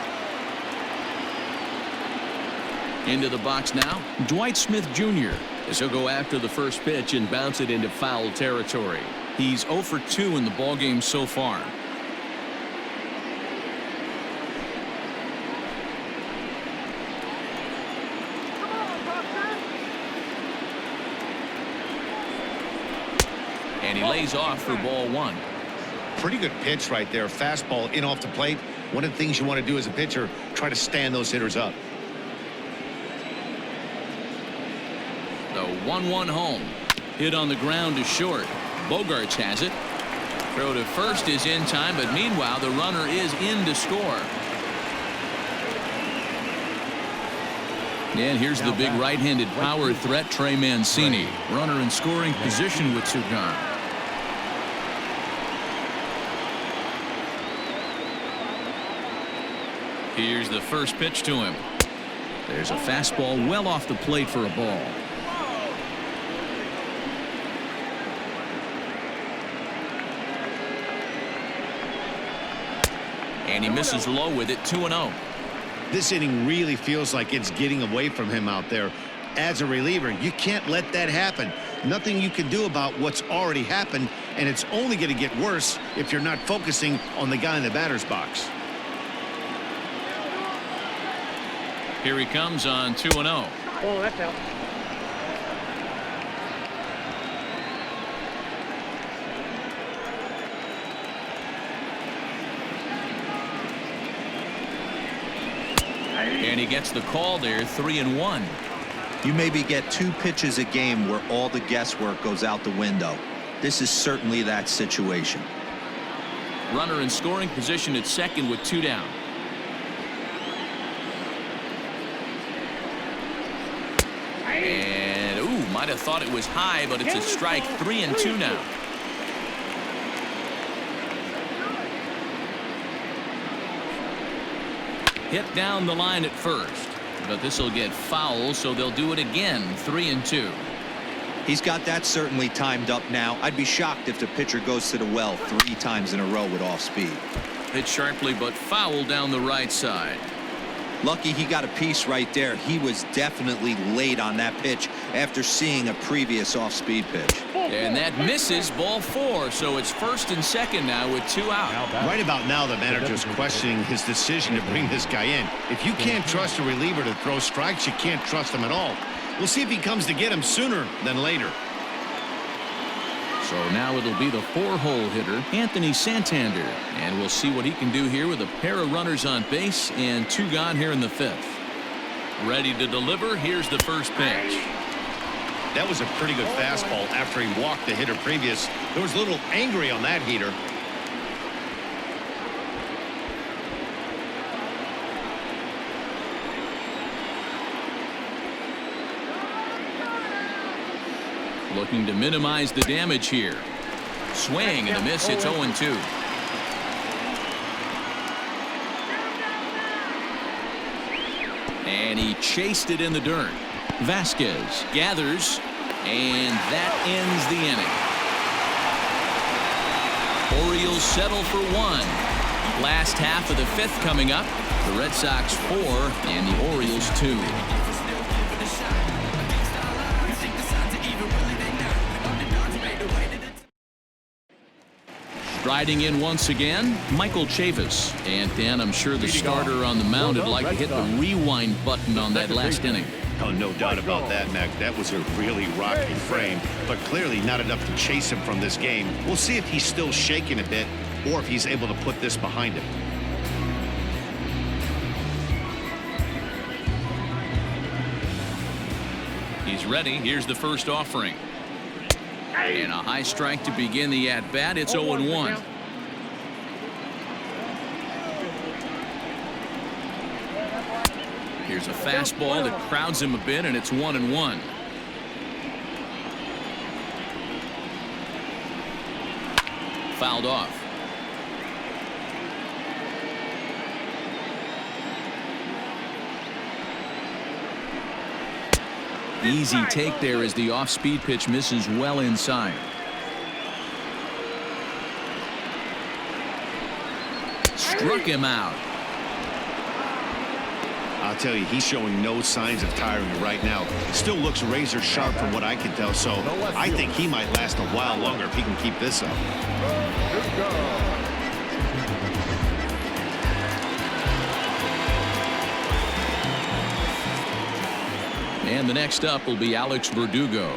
Into the box now, Dwight Smith Jr. as he'll go after the first pitch and bounce it into foul territory. He's 0 for 2 in the ballgame so far. And he lays off for ball one. Pretty good pitch right there. Fastball in off the plate. One of the things you want to do as a pitcher, try to stand those hitters up. The 1-1 home. Hit on the ground to short. Bogarts has it. Throw to first is in time, but meanwhile the runner is in to score. And here's the big right-handed power threat, Trey Mancini. Runner in scoring position with two gone. Here's the first pitch to him. There's a fastball well off the plate for a ball. And he misses low with it. 2-0. This inning really feels like it's getting away from him out there. As a reliever, you can't let that happen. Nothing you can do about what's already happened, and it's only going to get worse if you're not focusing on the guy in the batter's box. Here he comes on 2-0. Oh, that's out. And he gets the call there. 3-1. You maybe get 2 pitches a game where all the guesswork goes out the window. This is certainly that situation. Runner in scoring position at second with 2 down. And might have thought it was high, but it's a strike. 3-2 now. Hit down the line at first, but this will get foul, so they'll do it again. 3-2. He's got that certainly timed up now. I'd be shocked if the pitcher goes to the well 3 times in a row with off speed. Hit sharply, but foul down the right side. Lucky he got a piece right there. He was definitely late on that pitch after seeing a previous off-speed pitch. And that misses. Ball 4, so it's first and second now with 2 out. Right about now, the manager's questioning his decision to bring this guy in. If you can't trust a reliever to throw strikes, you can't trust him at all. We'll see if he comes to get him sooner than later. So now it'll be the 4-hole hitter, Anthony Santander. And we'll see what he can do here with a pair of runners on base and 2 gone here in the 5th. Ready to deliver. Here's the first pitch. That was a pretty good fastball after he walked the hitter previous. There was a little angry on that heater. Looking to minimize the damage here. Swing and a miss. It's 0-2. And he chased it in the dirt. Vasquez gathers, and that ends the inning. Orioles settle for one. Last half of the fifth coming up. The Red Sox 4 and the Orioles 2. Striding in once again, Michael Chavis. And Dan, I'm sure the starter on the mound would like to hit the rewind button on that last inning. Oh, no doubt about that, Mac. That was a really rocky frame, but clearly not enough to chase him from this game. We'll see if he's still shaking a bit or if he's able to put this behind him. He's ready. Here's the first offering. And a high strike to begin the at-bat. It's 0-1. Here's a fastball that crowds him a bit, and it's 1-1. Fouled off. Easy take there as the off-speed pitch misses well inside. Struck him out. I'll tell you, he's showing no signs of tiring right now. Still looks razor sharp from what I can tell, so I think he might last a while longer if he can keep this up. And the next up will be Alex Verdugo.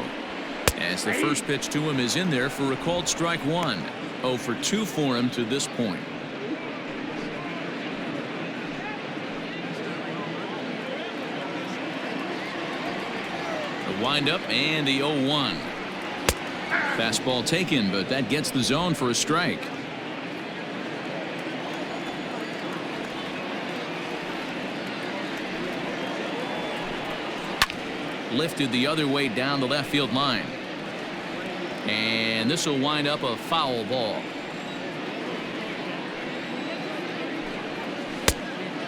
As the first pitch to him is in there for a called strike one. 0 for 2 for him to this point. The windup and the 0-1. Fastball taken, but that gets the zone for a strike. Lifted the other way down the left field line. And this will wind up a foul ball.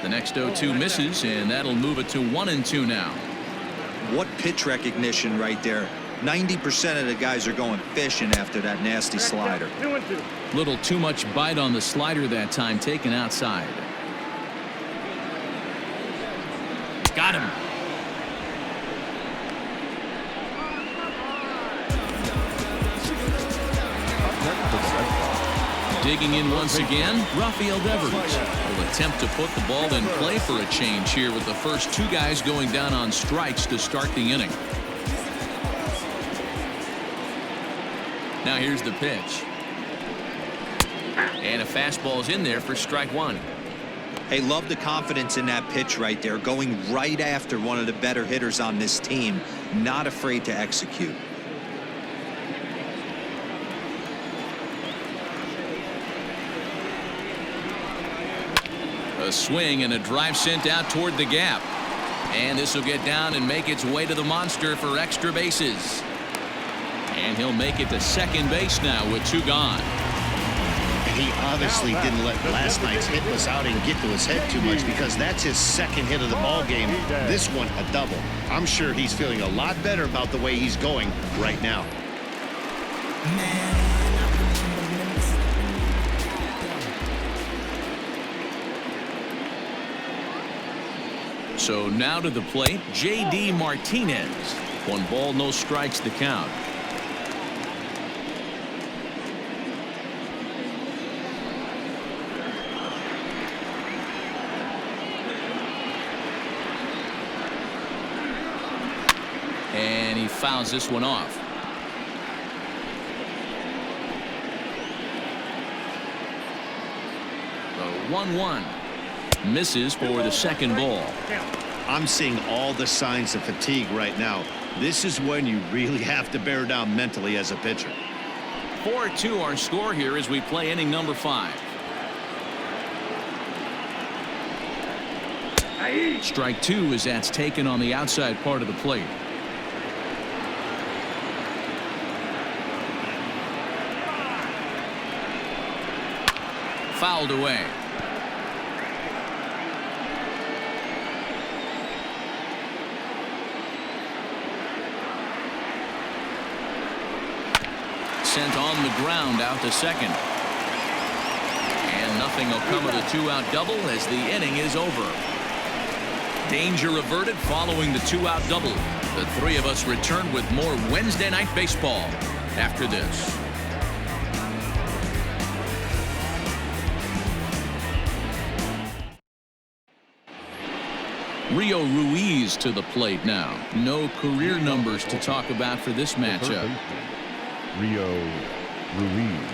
The next 0-2 misses, and that'll move it to 1-2 now. What pitch recognition right there. 90% of the guys are going fishing after that nasty slider. Little too much bite on the slider that time, taken outside. Got him. Digging in once again, Rafael Devers will attempt to put the ball in play for a change here with the first two guys going down on strikes to start the inning. Now here's the pitch. And a fastball is in there for strike one. Hey, love the confidence in that pitch right there, going right after one of the better hitters on this team, not afraid to execute. A swing and a drive sent out toward the gap. And this will get down and make its way to the monster for extra bases. And he'll make it to second base now with 2 gone. He obviously didn't let last night's hitless outing get to his head too much, because that's his second hit of the ball game. This one a double. I'm sure he's feeling a lot better about the way he's going right now. So now to the plate, J.D. Martinez. 1 ball, no strikes the count. And he fouls this one off. The 1-1 misses for the second ball. I'm seeing all the signs of fatigue right now. This is when you really have to bear down mentally as a pitcher. 4-2 our score here as we play inning number 5. Strike 2 as that's taken on the outside part of the plate. Fouled away. sent on the ground out to second. And nothing will come of the 2-out double as the inning is over. Danger averted following the 2-out double. The three of us return with more Wednesday Night Baseball after this. Rio Ruiz to the plate now. No career numbers to talk about for this matchup. Rio Ruiz.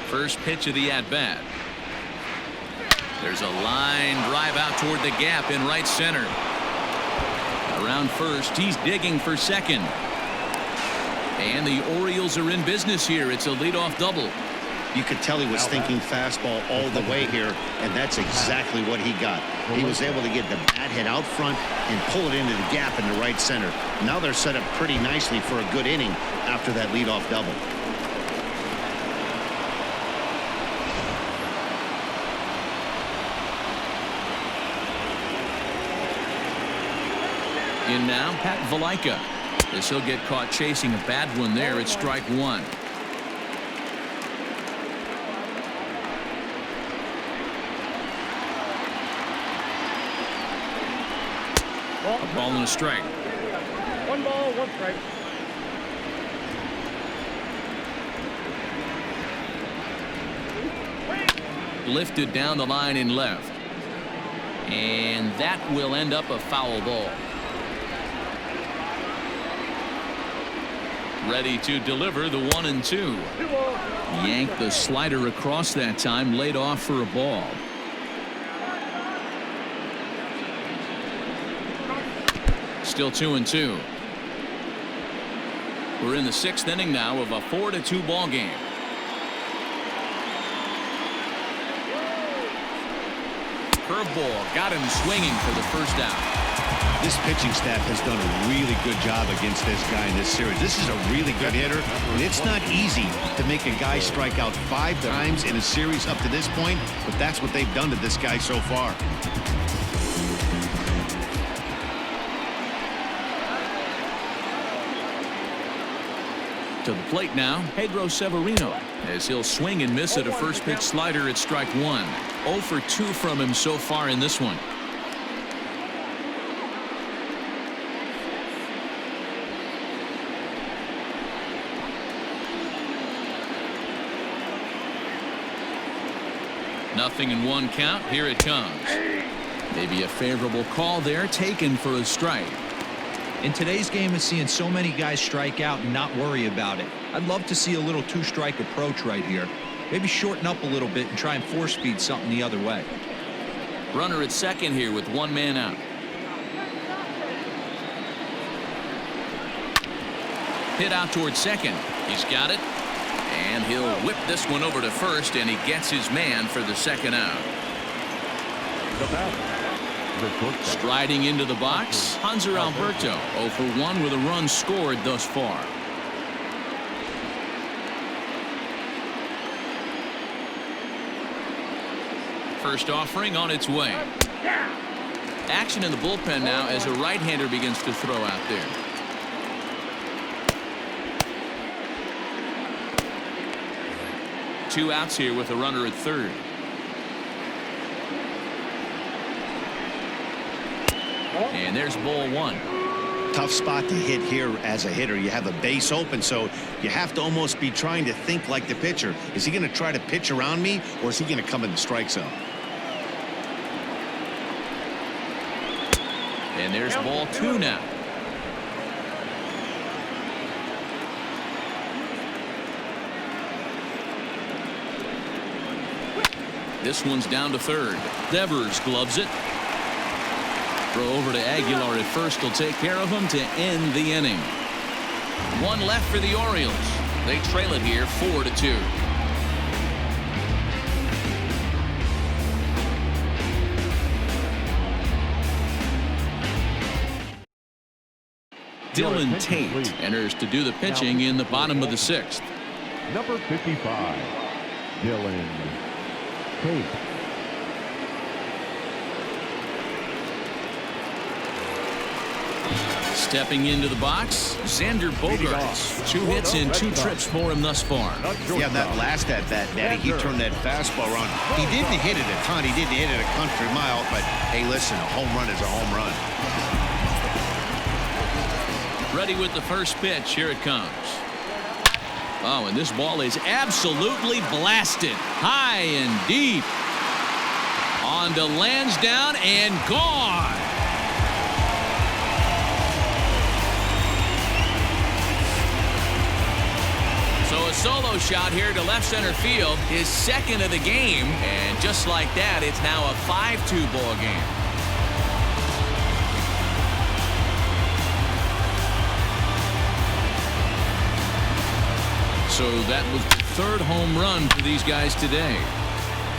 First pitch of the at-bat. There's a line drive out toward the gap in right center. Around first, he's digging for second. And the Orioles are in business here. It's a leadoff double. You could tell he was thinking fastball all the way here, and that's exactly what he got. He was able to get the bat hit out front and pull it into the gap in the right center. Now they're set up pretty nicely for a good inning after that leadoff double. In now, Pat Valaika. As he'll get caught chasing a bad one there, it's strike one. A ball and a strike. 1 ball, 1 strike. Lifted down the line in left. And that will end up a foul ball. Ready to deliver the 1-2. Yanked the slider across that time, laid off for a ball. Still 2-2. We're in the 6th inning now of a 4-2 ball game. Curveball got him swinging for the first out. This pitching staff has done a really good job against this guy in this series. This is a really good hitter, and it's not easy to make a guy strike out 5 times in a series up to this point, but that's what they've done to this guy so far. To the plate now, Pedro Severino, as he'll swing and miss at a first pitch slider at strike one. 0 for 2 from him so far in this one. Nothing in 1 count. Here it comes. Maybe a favorable call there, taken for a strike. In today's game, it's seeing so many guys strike out and not worry about it. I'd love to see a little 2-strike approach right here. Maybe shorten up a little bit and try and force feed something the other way. Runner at second here with 1 man out. Hit out towards second. He's got it. And he'll whip this one over to first, and he gets his man for the 2nd out. Striding into the box, Hanser Alberto, 0 for 1 with a run scored thus far. First offering on its way. Action in the bullpen now as a right-hander begins to throw out there. Two outs here with a runner at third. And there's ball 1. Tough spot to hit here as a hitter. You have a base open, so you have to almost be trying to think like the pitcher. Is he going to try to pitch around me, or is he going to come in the strike zone? And there's ball 2 now. This one's down to third. Devers gloves it. Throw over to Aguilar at first will take care of him to end the inning. 1 left for the Orioles. They trail it here 4-2. Dylan Tate enters to do the pitching in the bottom of the 6th. Number 55, Dylan Tate. Stepping into the box, Xander Bogaerts. 2 hits and 2 trips for him thus far. Yeah, that last at-bat, Daddy, he turned that fastball around. He didn't hit it a ton. He didn't hit it a country mile. But, hey, listen, a home run is a home run. Ready with the first pitch. Here it comes. Oh, and this ball is absolutely blasted. High and deep. On to Lansdowne and gone. So a solo shot here to left center field, his second of the game, and just like that, it's now a 5-2 ball game. So that was the 3rd home run for these guys today.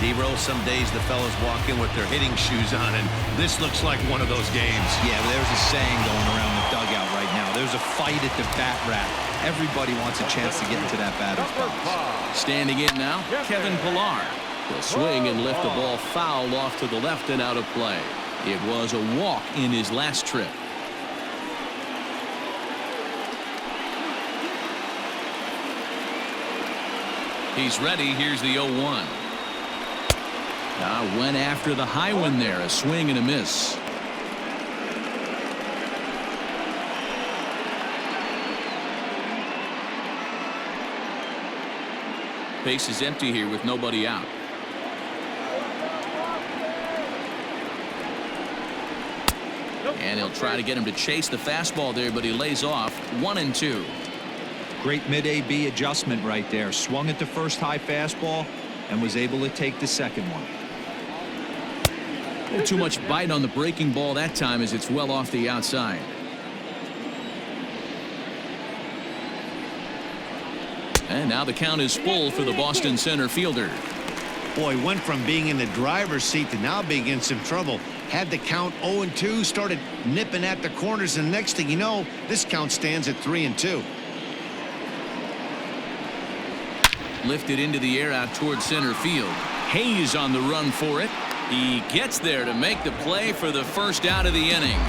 D-Roll, some days the fellas walk in with their hitting shoes on, and this looks like one of those games. Yeah, there's a saying going around the dugout right now. There's a fight at the bat rack. Everybody wants a chance to get into that batter's box. Standing in now, Kevin Pillar. He'll swing and lift the ball foul off to the left and out of play. It was a walk in his last trip. He's ready. Here's the 0-1. Went after the high one there. A swing and a miss. Base is empty here with nobody out. And he'll try to get him to chase the fastball there, but he lays off. 1-2. Great mid-AB adjustment right there. Swung at the first high fastball and was able to take the second one. A little too much bite on the breaking ball that time as it's well off the outside. And now the count is full for the Boston center fielder. Boy, went from being in the driver's seat to now being in some trouble. Had the count 0-2, started nipping at the corners, and next thing you know, this count stands at 3-2. Lifted into the air out toward center field. Hayes on the run for it. He gets there to make the play for the first out of the inning.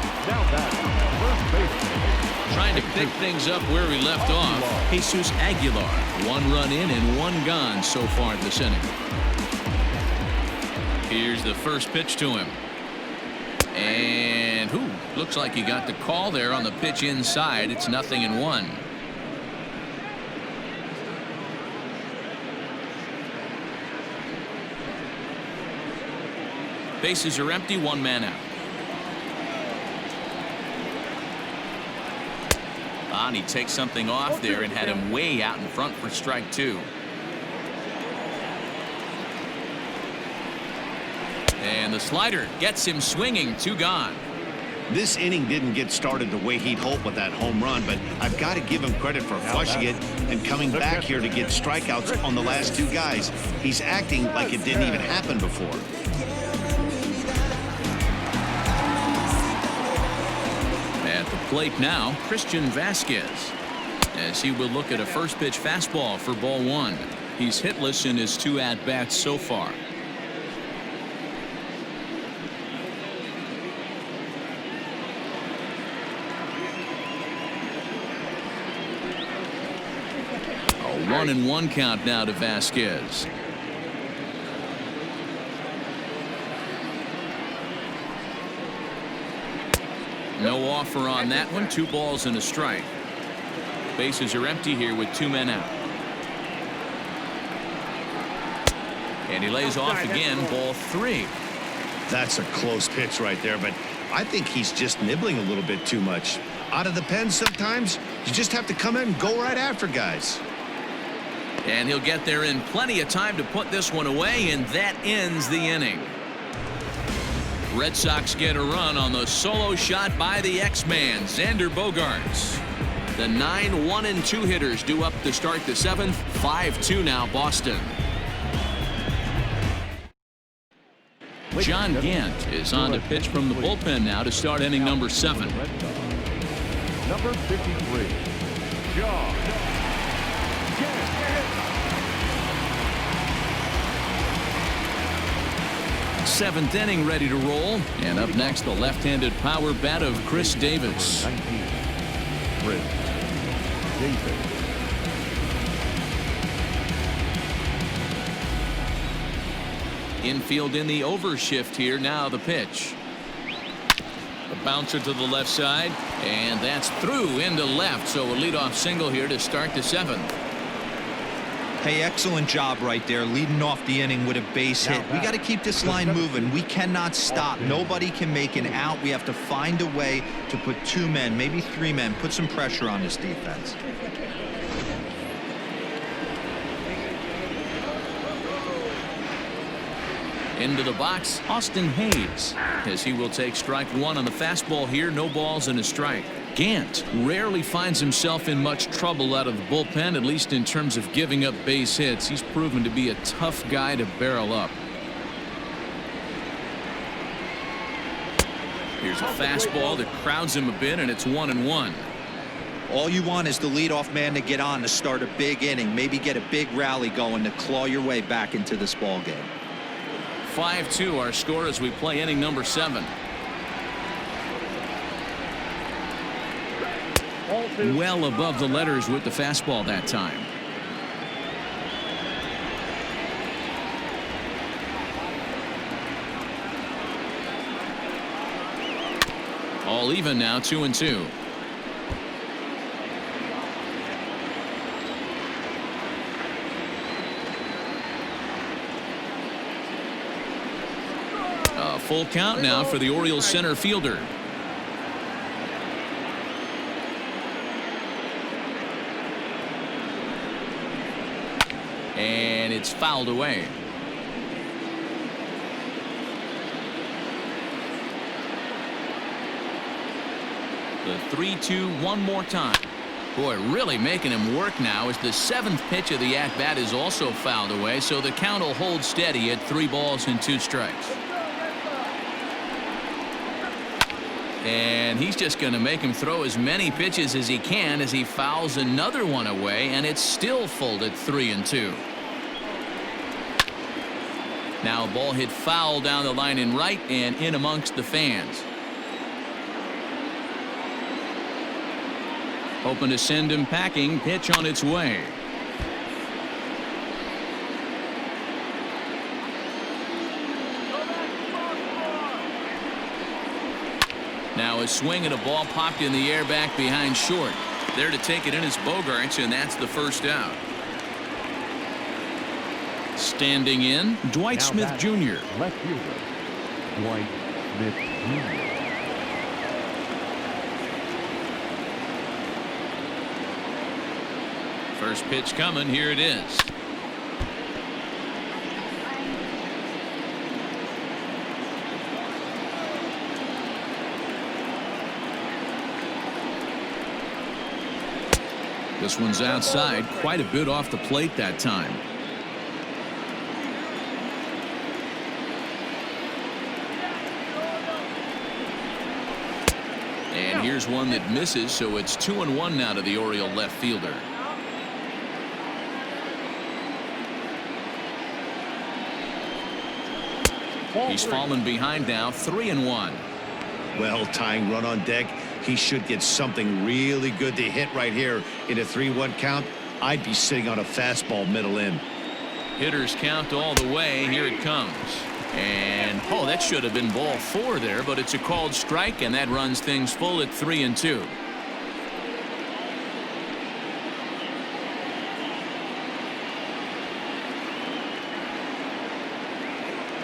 Trying to pick things up where he left off. Jesus Aguilar. 1 run in and 1 gone so far this inning. Here's the first pitch to him. And looks like he got the call there on the pitch inside. It's 0-1. Bases are empty. 1 man out. And he takes something off there and had him way out in front for strike 2. And the slider gets him swinging. 2 gone. This inning didn't get started the way he'd hoped with that home run, but I've got to give him credit for flushing it and coming back here to get strikeouts on the last 2 guys. He's acting like it didn't even happen before. At the plate now, Christian Vasquez, as he will look at a first pitch fastball for ball 1. He's hitless in his 2 at-bats so far. A 1-1 count now to Vasquez. No offer on that one. 2 balls and a strike. Bases are empty here with 2 men out. And he lays off again. Ball 3. That's a close pitch right there, but I think he's just nibbling a little bit too much. Out of the pen sometimes, you just have to come in and go right after guys. And he'll get there in plenty of time to put this one away, and that ends the inning. Red Sox get a run on the solo shot by the X-Man, Xander Bogaerts. The 9 1-2 hitters due up to start the 7th. 5-2 now Boston. John Gant is on to pitch from the bullpen now to start inning number 7. Number 53, John Gant. 7th inning ready to roll. And up next, the left-handed power bat of Chris Davis. Chris Davis. Infield in the overshift here. Now the pitch. The bouncer to the left side, and that's through into left. So a leadoff single here to start the 7th. Hey, excellent job right there, leading off the inning with a base hit. We got to keep this line moving. We cannot stop. Nobody can make an out. We have to find a way to put 2 men, maybe 3 men, put some pressure on this defense. Into the box, Austin Hayes, as he will take strike 1 on the fastball here. No balls and a strike. Gant rarely finds himself in much trouble out of the bullpen, at least in terms of giving up base hits. He's proven to be a tough guy to barrel up. Here's a fastball that crowds him a bit, and it's 1-1. All you want is the leadoff man to get on to start a big inning, maybe get a big rally going to claw your way back into this ball game. 5-2 our score as we play inning number 7. Well above the letters with the fastball that time. All even now, 2-2. A full count now for the Orioles center fielder. And it's fouled away. The 3-2 one more time. Boy, really making him work now as the 7th pitch of the at-bat is also fouled away, so the count will hold steady at 3 balls and 2 strikes. And he's just going to make him throw as many pitches as he can as he fouls another one away, and it's still full at 3-2. Now a ball hit foul down the line in right and in amongst the fans. Hoping to send him packing. Pitch on its way. Now a swing and a ball popped in the air back behind short. There to take it in is Bogarts, and that's the first out. Standing in, Dwight Smith Jr. Left fielder, Dwight Smith Jr. First pitch coming. Here it is. This one's outside, quite a bit off the plate that time. And here's one that misses, so it's 2-1 now to the Oriole left fielder. He's fallen behind now, 3-1. Well, tying run on deck. He should get something really good to hit right here in a 3-1 count. I'd be sitting on a fastball middle in. Hitters count all the way. Here it comes. And oh, that should have been ball 4 there, but it's a called strike, and that runs things full at 3-2.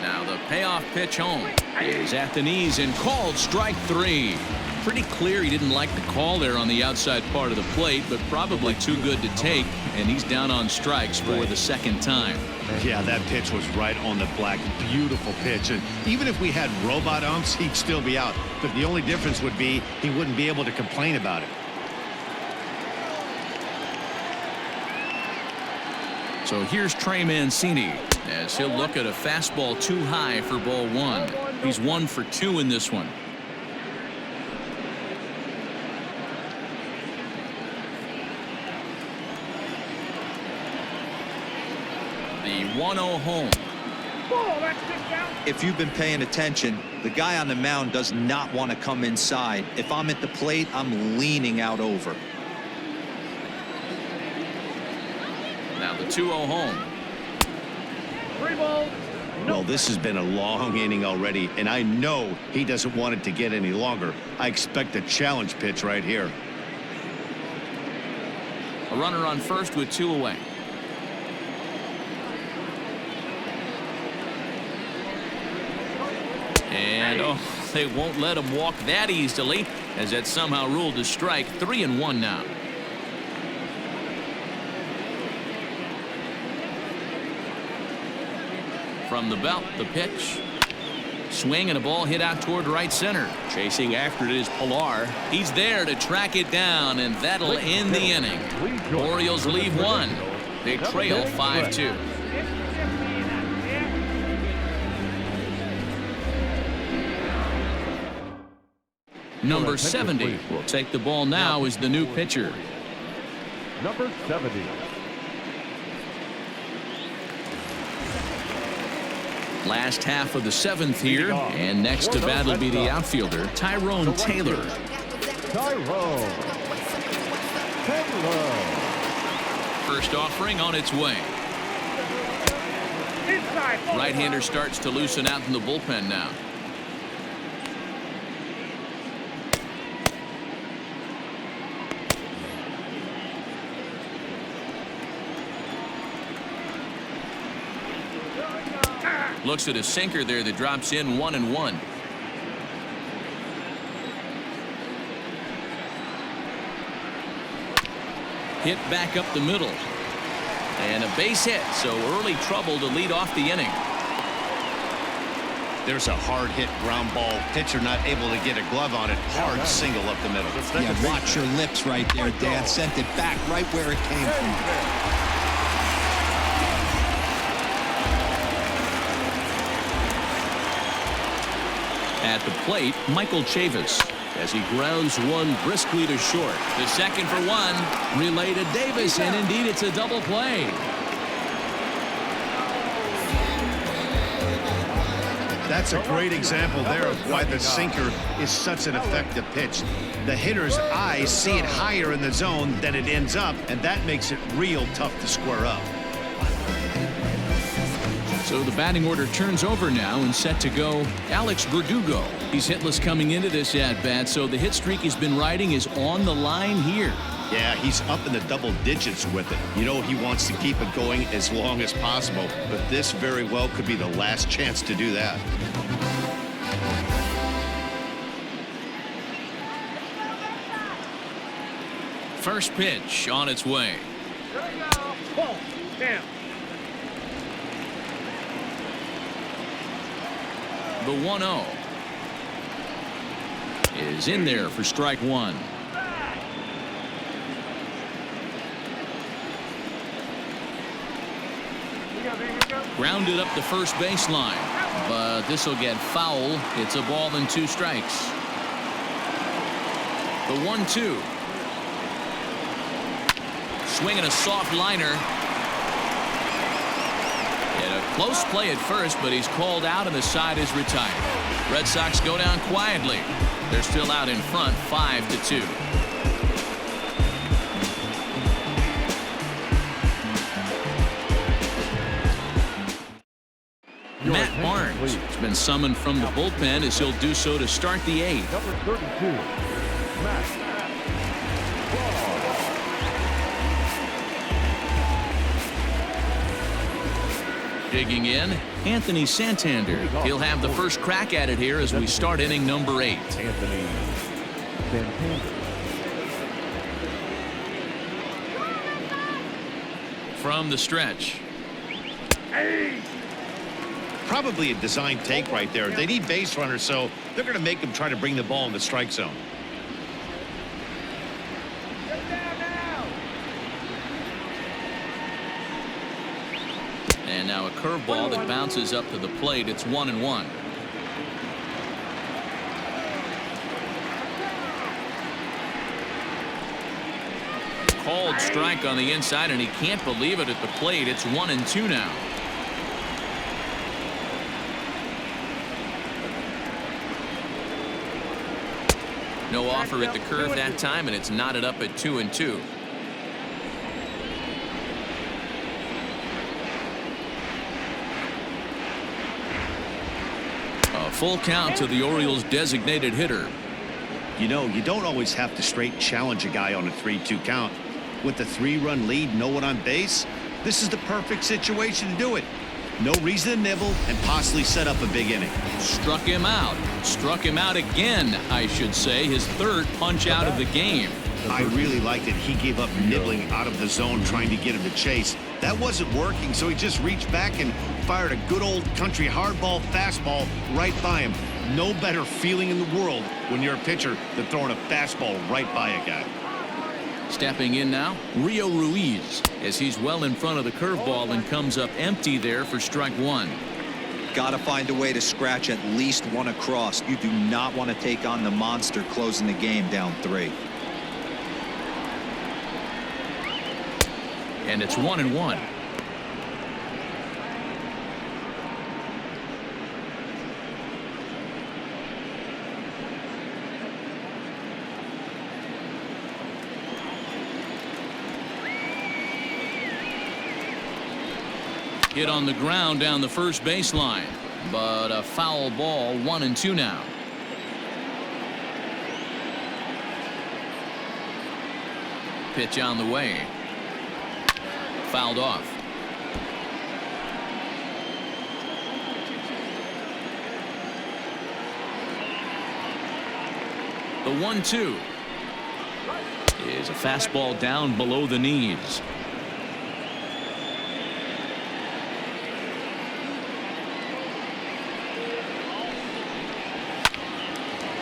Now the payoff pitch home is at the knees and called strike 3. Pretty clear he didn't like the call there on the outside part of the plate, but probably too good to take, and he's down on strikes for the 2nd time. Yeah, that pitch was right on the black. Beautiful pitch. And even if we had robot umps, he'd still be out. But the only difference would be he wouldn't be able to complain about it. So here's Trey Mancini as he'll look at a fastball too high for ball 1. He's 1 for 2 in this one. The 1-0 home. If you've been paying attention, the guy on the mound does not want to come inside. If I'm at the plate, I'm leaning out over. Now the 2-0 home. 3 balls. Well, this has been a long inning already, and I know he doesn't want it to get any longer. I expect a challenge pitch right here. A runner on first with 2 away. And they won't let him walk that easily, as that somehow ruled a strike. 3-1 now. From the belt, the pitch. Swing and a ball hit out toward right center. Chasing after it is Pilar. He's there to track it down, and that'll end the inning. Orioles leave one. They trail 5-2. Number 70 will take the ball now as the new pitcher. Number 70. Last half of the 7th here, and next to bat will be the outfielder, Tyrone Taylor. First offering on its way. Right-hander starts to loosen out in the bullpen now. Looks at a sinker there that drops in 1-1. Hit back up the middle. And a base hit, so early trouble to lead off the inning. There's a hard hit ground ball. Pitcher not able to get a glove on it. Hard single up the middle. Yeah, watch your lips right there, Dan. Sent it back right where it came from. At the plate, Michael Chavis, as he grounds one briskly to short. The second for one, relay to Davis, and indeed it's a double play. That's a great example there of why the sinker is such an effective pitch. The hitter's eyes see it higher in the zone than it ends up, and that makes it real tough to square up. So the batting order turns over now and set to go Alex Verdugo. He's hitless coming into this at-bat, so the hit streak he's been riding is on the line here. Yeah, he's up in the double digits with it. You know he wants to keep it going as long as possible, but this very well could be the last chance to do that. First pitch on its way. There we go. Ball. Down. The 1-0 is in there for strike one. Grounded up the first baseline, but this will get foul. It's a ball and 2 strikes. The 1-2. Swinging a soft liner. Close play at first, but he's called out and the side is retired. Red Sox go down quietly. They're still out in front, 5-2. Matt Barnes has been summoned from the bullpen as he'll do so to start the 8th. Number 32. Matt. Digging in, Anthony Santander. He'll have the first crack at it here as we start inning number 8. Anthony Santander. From the stretch. Probably a design take right there. They need base runners, so they're going to make them try to bring the ball in the strike zone. And now a curveball that bounces up to the plate. It's 1-1. Called strike on the inside, and he can't believe it at the plate. It's 1-2 now. No offer at the curve that time, and it's knotted up at 2-2. full count to the Orioles' designated hitter. You know, you don't always have to straight challenge a guy on a 3-2 count. With the 3-run lead, no one on base, this is the perfect situation to do it. No reason to nibble and possibly set up a big inning. Struck him out. Struck him out again, I should say. His third punch out of the game. I really liked it. He gave up nibbling out of the zone trying to get him to chase. That wasn't working, so he just reached back and fired a good old country hardball fastball right by him. No better feeling in the world when you're a pitcher than throwing a fastball right by a guy. Stepping in now, Rio Ruiz, as he's well in front of the curveball and comes up empty there for strike one. Got to find a way to scratch at least one across. You do not want to take on the monster closing the game down 3. And it's 1-1. Hit on the ground down the first baseline, but a foul ball. 1-2 now. Pitch on the way. Fouled off. The 1-2 is a fastball down below the knees.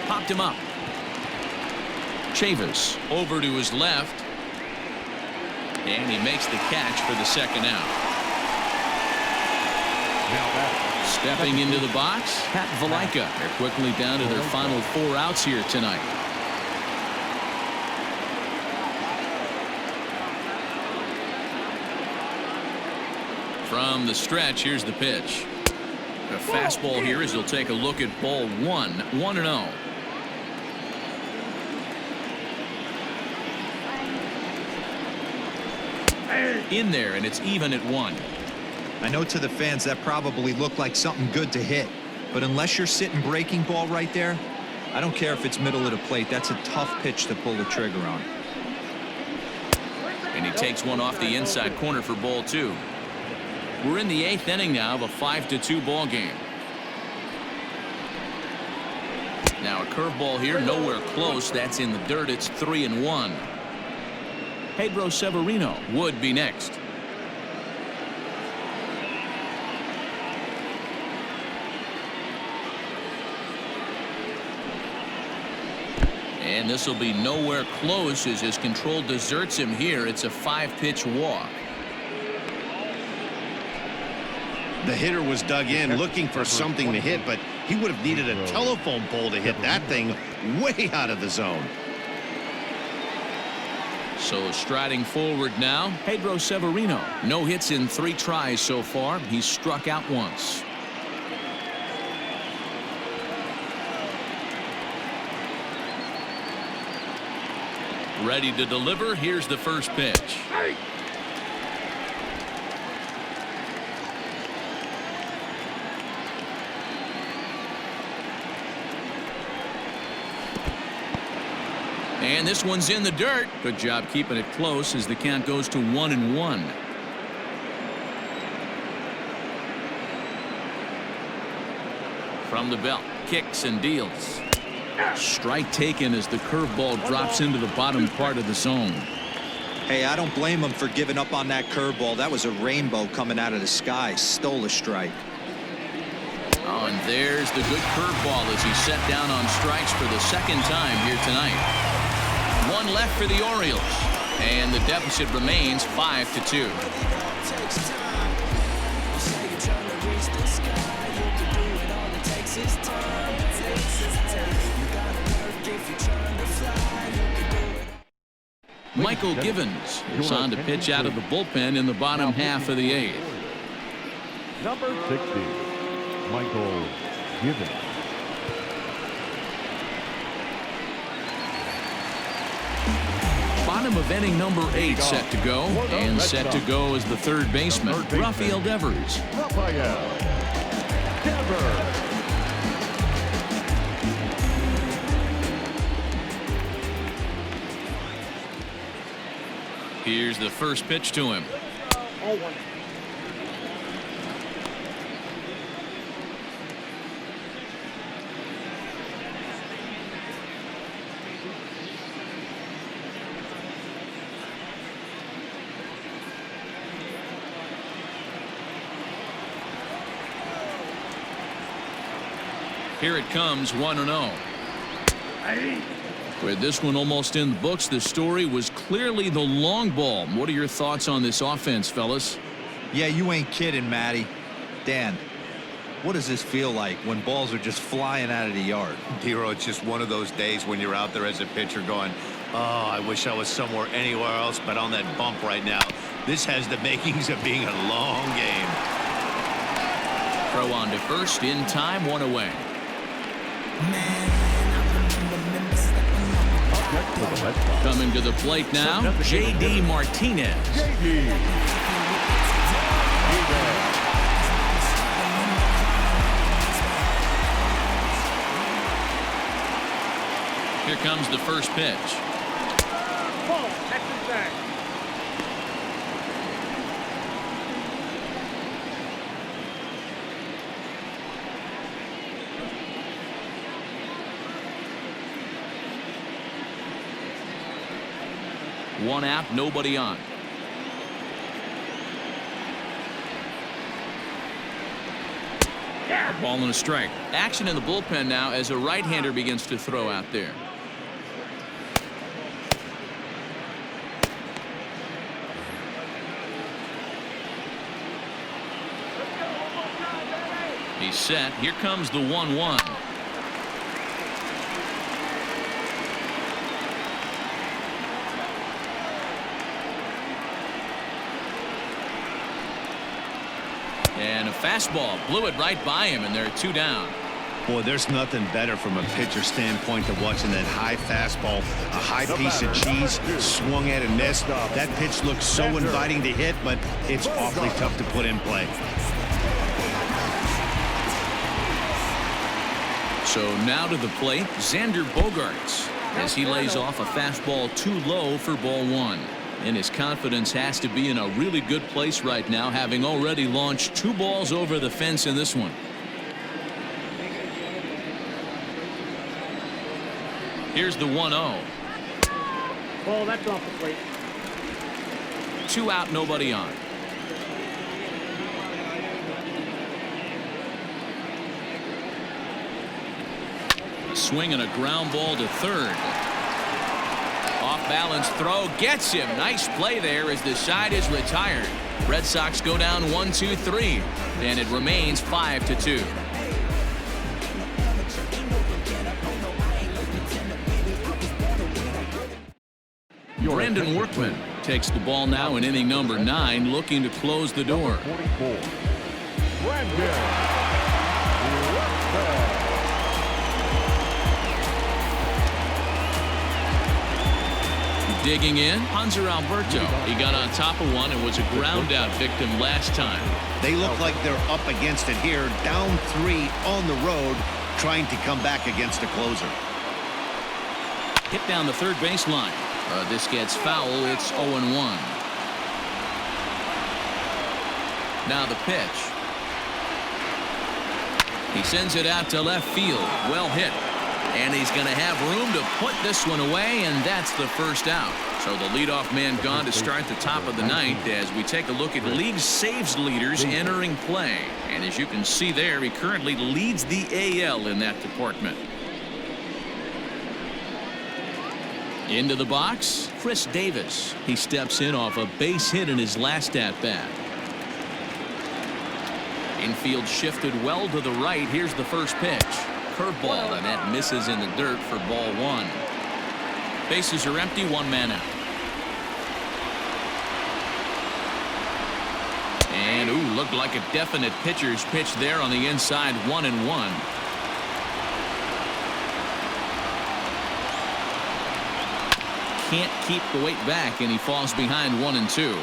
Popped him up. Chavis over to his left. And he makes the catch for the second out. Stepping into the box, Pat Valaika. They're quickly down to their final 4 outs here tonight. From the stretch, here's the pitch. A fastball here as he'll take a look at ball 1. 1-0. In there, and it's even at 1. I know to the fans that probably looked like something good to hit, but unless you're sitting breaking ball right there, I don't care if it's middle of the plate. That's a tough pitch to pull the trigger on. And he takes one off the inside corner for ball 2. We're in the 8th inning now of a 5-2 ball game. Now a curveball here, nowhere close. That's in the dirt. It's 3-1. Pedro Severino would be next. And this will be nowhere close as his control deserts him here. It's a 5-pitch walk. The hitter was dug in looking for something to hit, but he would have needed a telephone pole to hit that thing way out of the zone. So striding forward now, Pedro Severino. No hits in 3 tries so far. He's struck out once. Ready to deliver. Here's the first pitch. And this one's in the dirt. Good job keeping it close as the count goes to 1-1. From the belt, kicks and deals. Strike taken as the curveball drops into the bottom part of the zone. Hey, I don't blame him for giving up on that curveball. That was a rainbow coming out of the sky. Stole a strike. Oh, and there's the good curveball as he's set down on strikes for the second time here tonight. 1 left for the Orioles, and the deficit remains 5-2. Michael Givens is on to pitch out of the bullpen in the bottom half of the 8th. Number 60, Michael Givens. Bottom of inning number 8 set to go, and set to go is the third baseman, Rafael Devers. Here's the first pitch to him. Oh, one. Here it comes, 1-0. With this one almost in the books, the story was clearly the long ball. What are your thoughts on this offense, fellas? Yeah, you ain't kidding, Matty. Dan, what does this feel like when balls are just flying out of the yard? Hero, it's just one of those days when you're out there as a pitcher going, oh, I wish I was somewhere anywhere else but on that bump right now. This has the makings of being a long game. Throw on to first, in time, one away. Coming to the plate now, J.D. Martinez. Here comes the first pitch. Ball. Texas back. One out, nobody on. Yeah. Ball and a strike. Action in the bullpen now as a right-hander begins to throw out there. He's set. Here comes the 1-1. And a fastball blew it right by him, and there are two down. Boy, there's nothing better from a pitcher standpoint than watching that high fastball, a high piece of cheese, swung at and missed. That pitch looks so inviting to hit, but it's awfully tough to put in play. So now to the plate, Xander Bogaerts, as he lays off a fastball too low for ball one. And his confidence has to be in a really good place right now, having already launched two balls over the fence in this one. Here's the 1-0. Ball, that's off the plate. Two out, nobody on. A swing and a ground ball to third. Off balance throw gets him. Nice play there as the side is retired. Red Sox go down 1-2-3, and it remains 5-2. Brandon Workman takes the ball now in inning number 9, looking to close the door. 44. Brandon. Digging in, Hanser Alberto. He got on top of one and was a ground out victim last time. They look like they're up against it here, down 3 on the road, trying to come back against a closer. Hit down the third baseline. This gets foul. It's 0-1. Now the pitch. He sends it out to left field. Well hit. And he's going to have room to put this one away, and that's the first out. So the leadoff man gone to start the top of the ninth as we take a look at league saves leaders entering play. And as you can see there, he currently leads the AL in that department. Into the box, Chris Davis. He steps in off a base hit in his last at-bat. Infield shifted well to the right. Here's the first pitch. Curveball, and that misses in the dirt for ball one. Bases are empty, one man out. And ooh, looked like a definite pitcher's pitch there on the inside, 1-1. Can't keep the weight back, and he falls behind 1-2.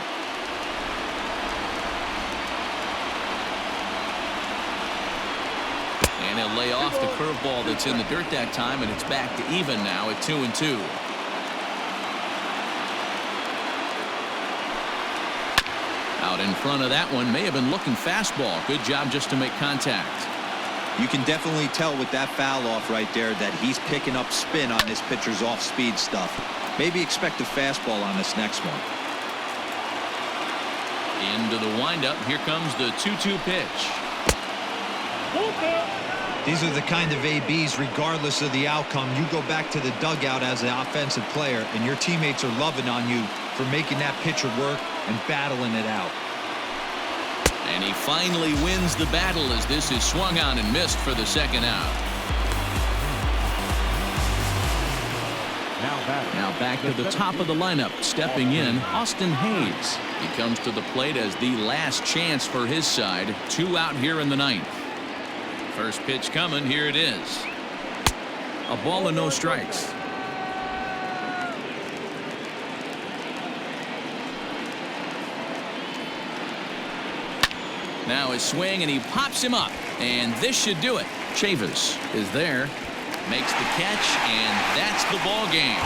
And he'll lay off the curveball that's in the dirt that time, and it's back to even now at 2-2. Out in front of that one, may have been looking fastball. Good job just to make contact. You can definitely tell with that foul off right there that he's picking up spin on this pitcher's off-speed stuff. Maybe expect a fastball on this next one. Into the windup. Here comes the 2-2 pitch. These are the kind of ABs, regardless of the outcome. You go back to the dugout as an offensive player, and your teammates are loving on you for making that pitcher work and battling it out. And he finally wins the battle as this is swung on and missed for the second out. Now back to the top of the lineup. Stepping in, Austin Hayes. He comes to the plate as the last chance for his side. 2 out here in the ninth. First pitch coming. Here it is. A ball and no strikes. Now his swing, and he pops him up. And this should do it. Chavis is there. Makes the catch, and that's the ball game.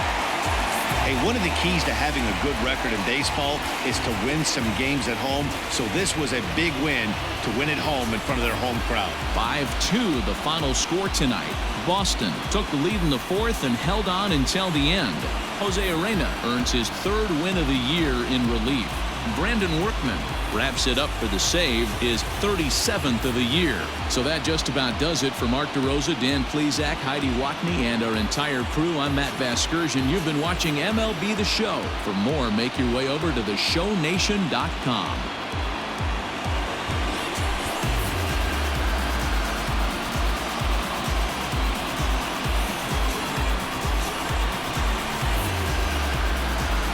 Hey, one of the keys to having a good record in baseball is to win some games at home. So this was a big win to win at home in front of their home crowd. 5-2 the final score tonight. Boston took the lead in the fourth and held on until the end. Jose Arena earns his 3rd win of the year in relief. Brandon Workman wraps it up for the save, his 37th of the year. So that just about does it for Mark DeRosa, Dan Plesac, Heidi Watney, and our entire crew. I'm Matt Vasgersian. You've been watching MLB The Show. For more, make your way over to theshownation.com.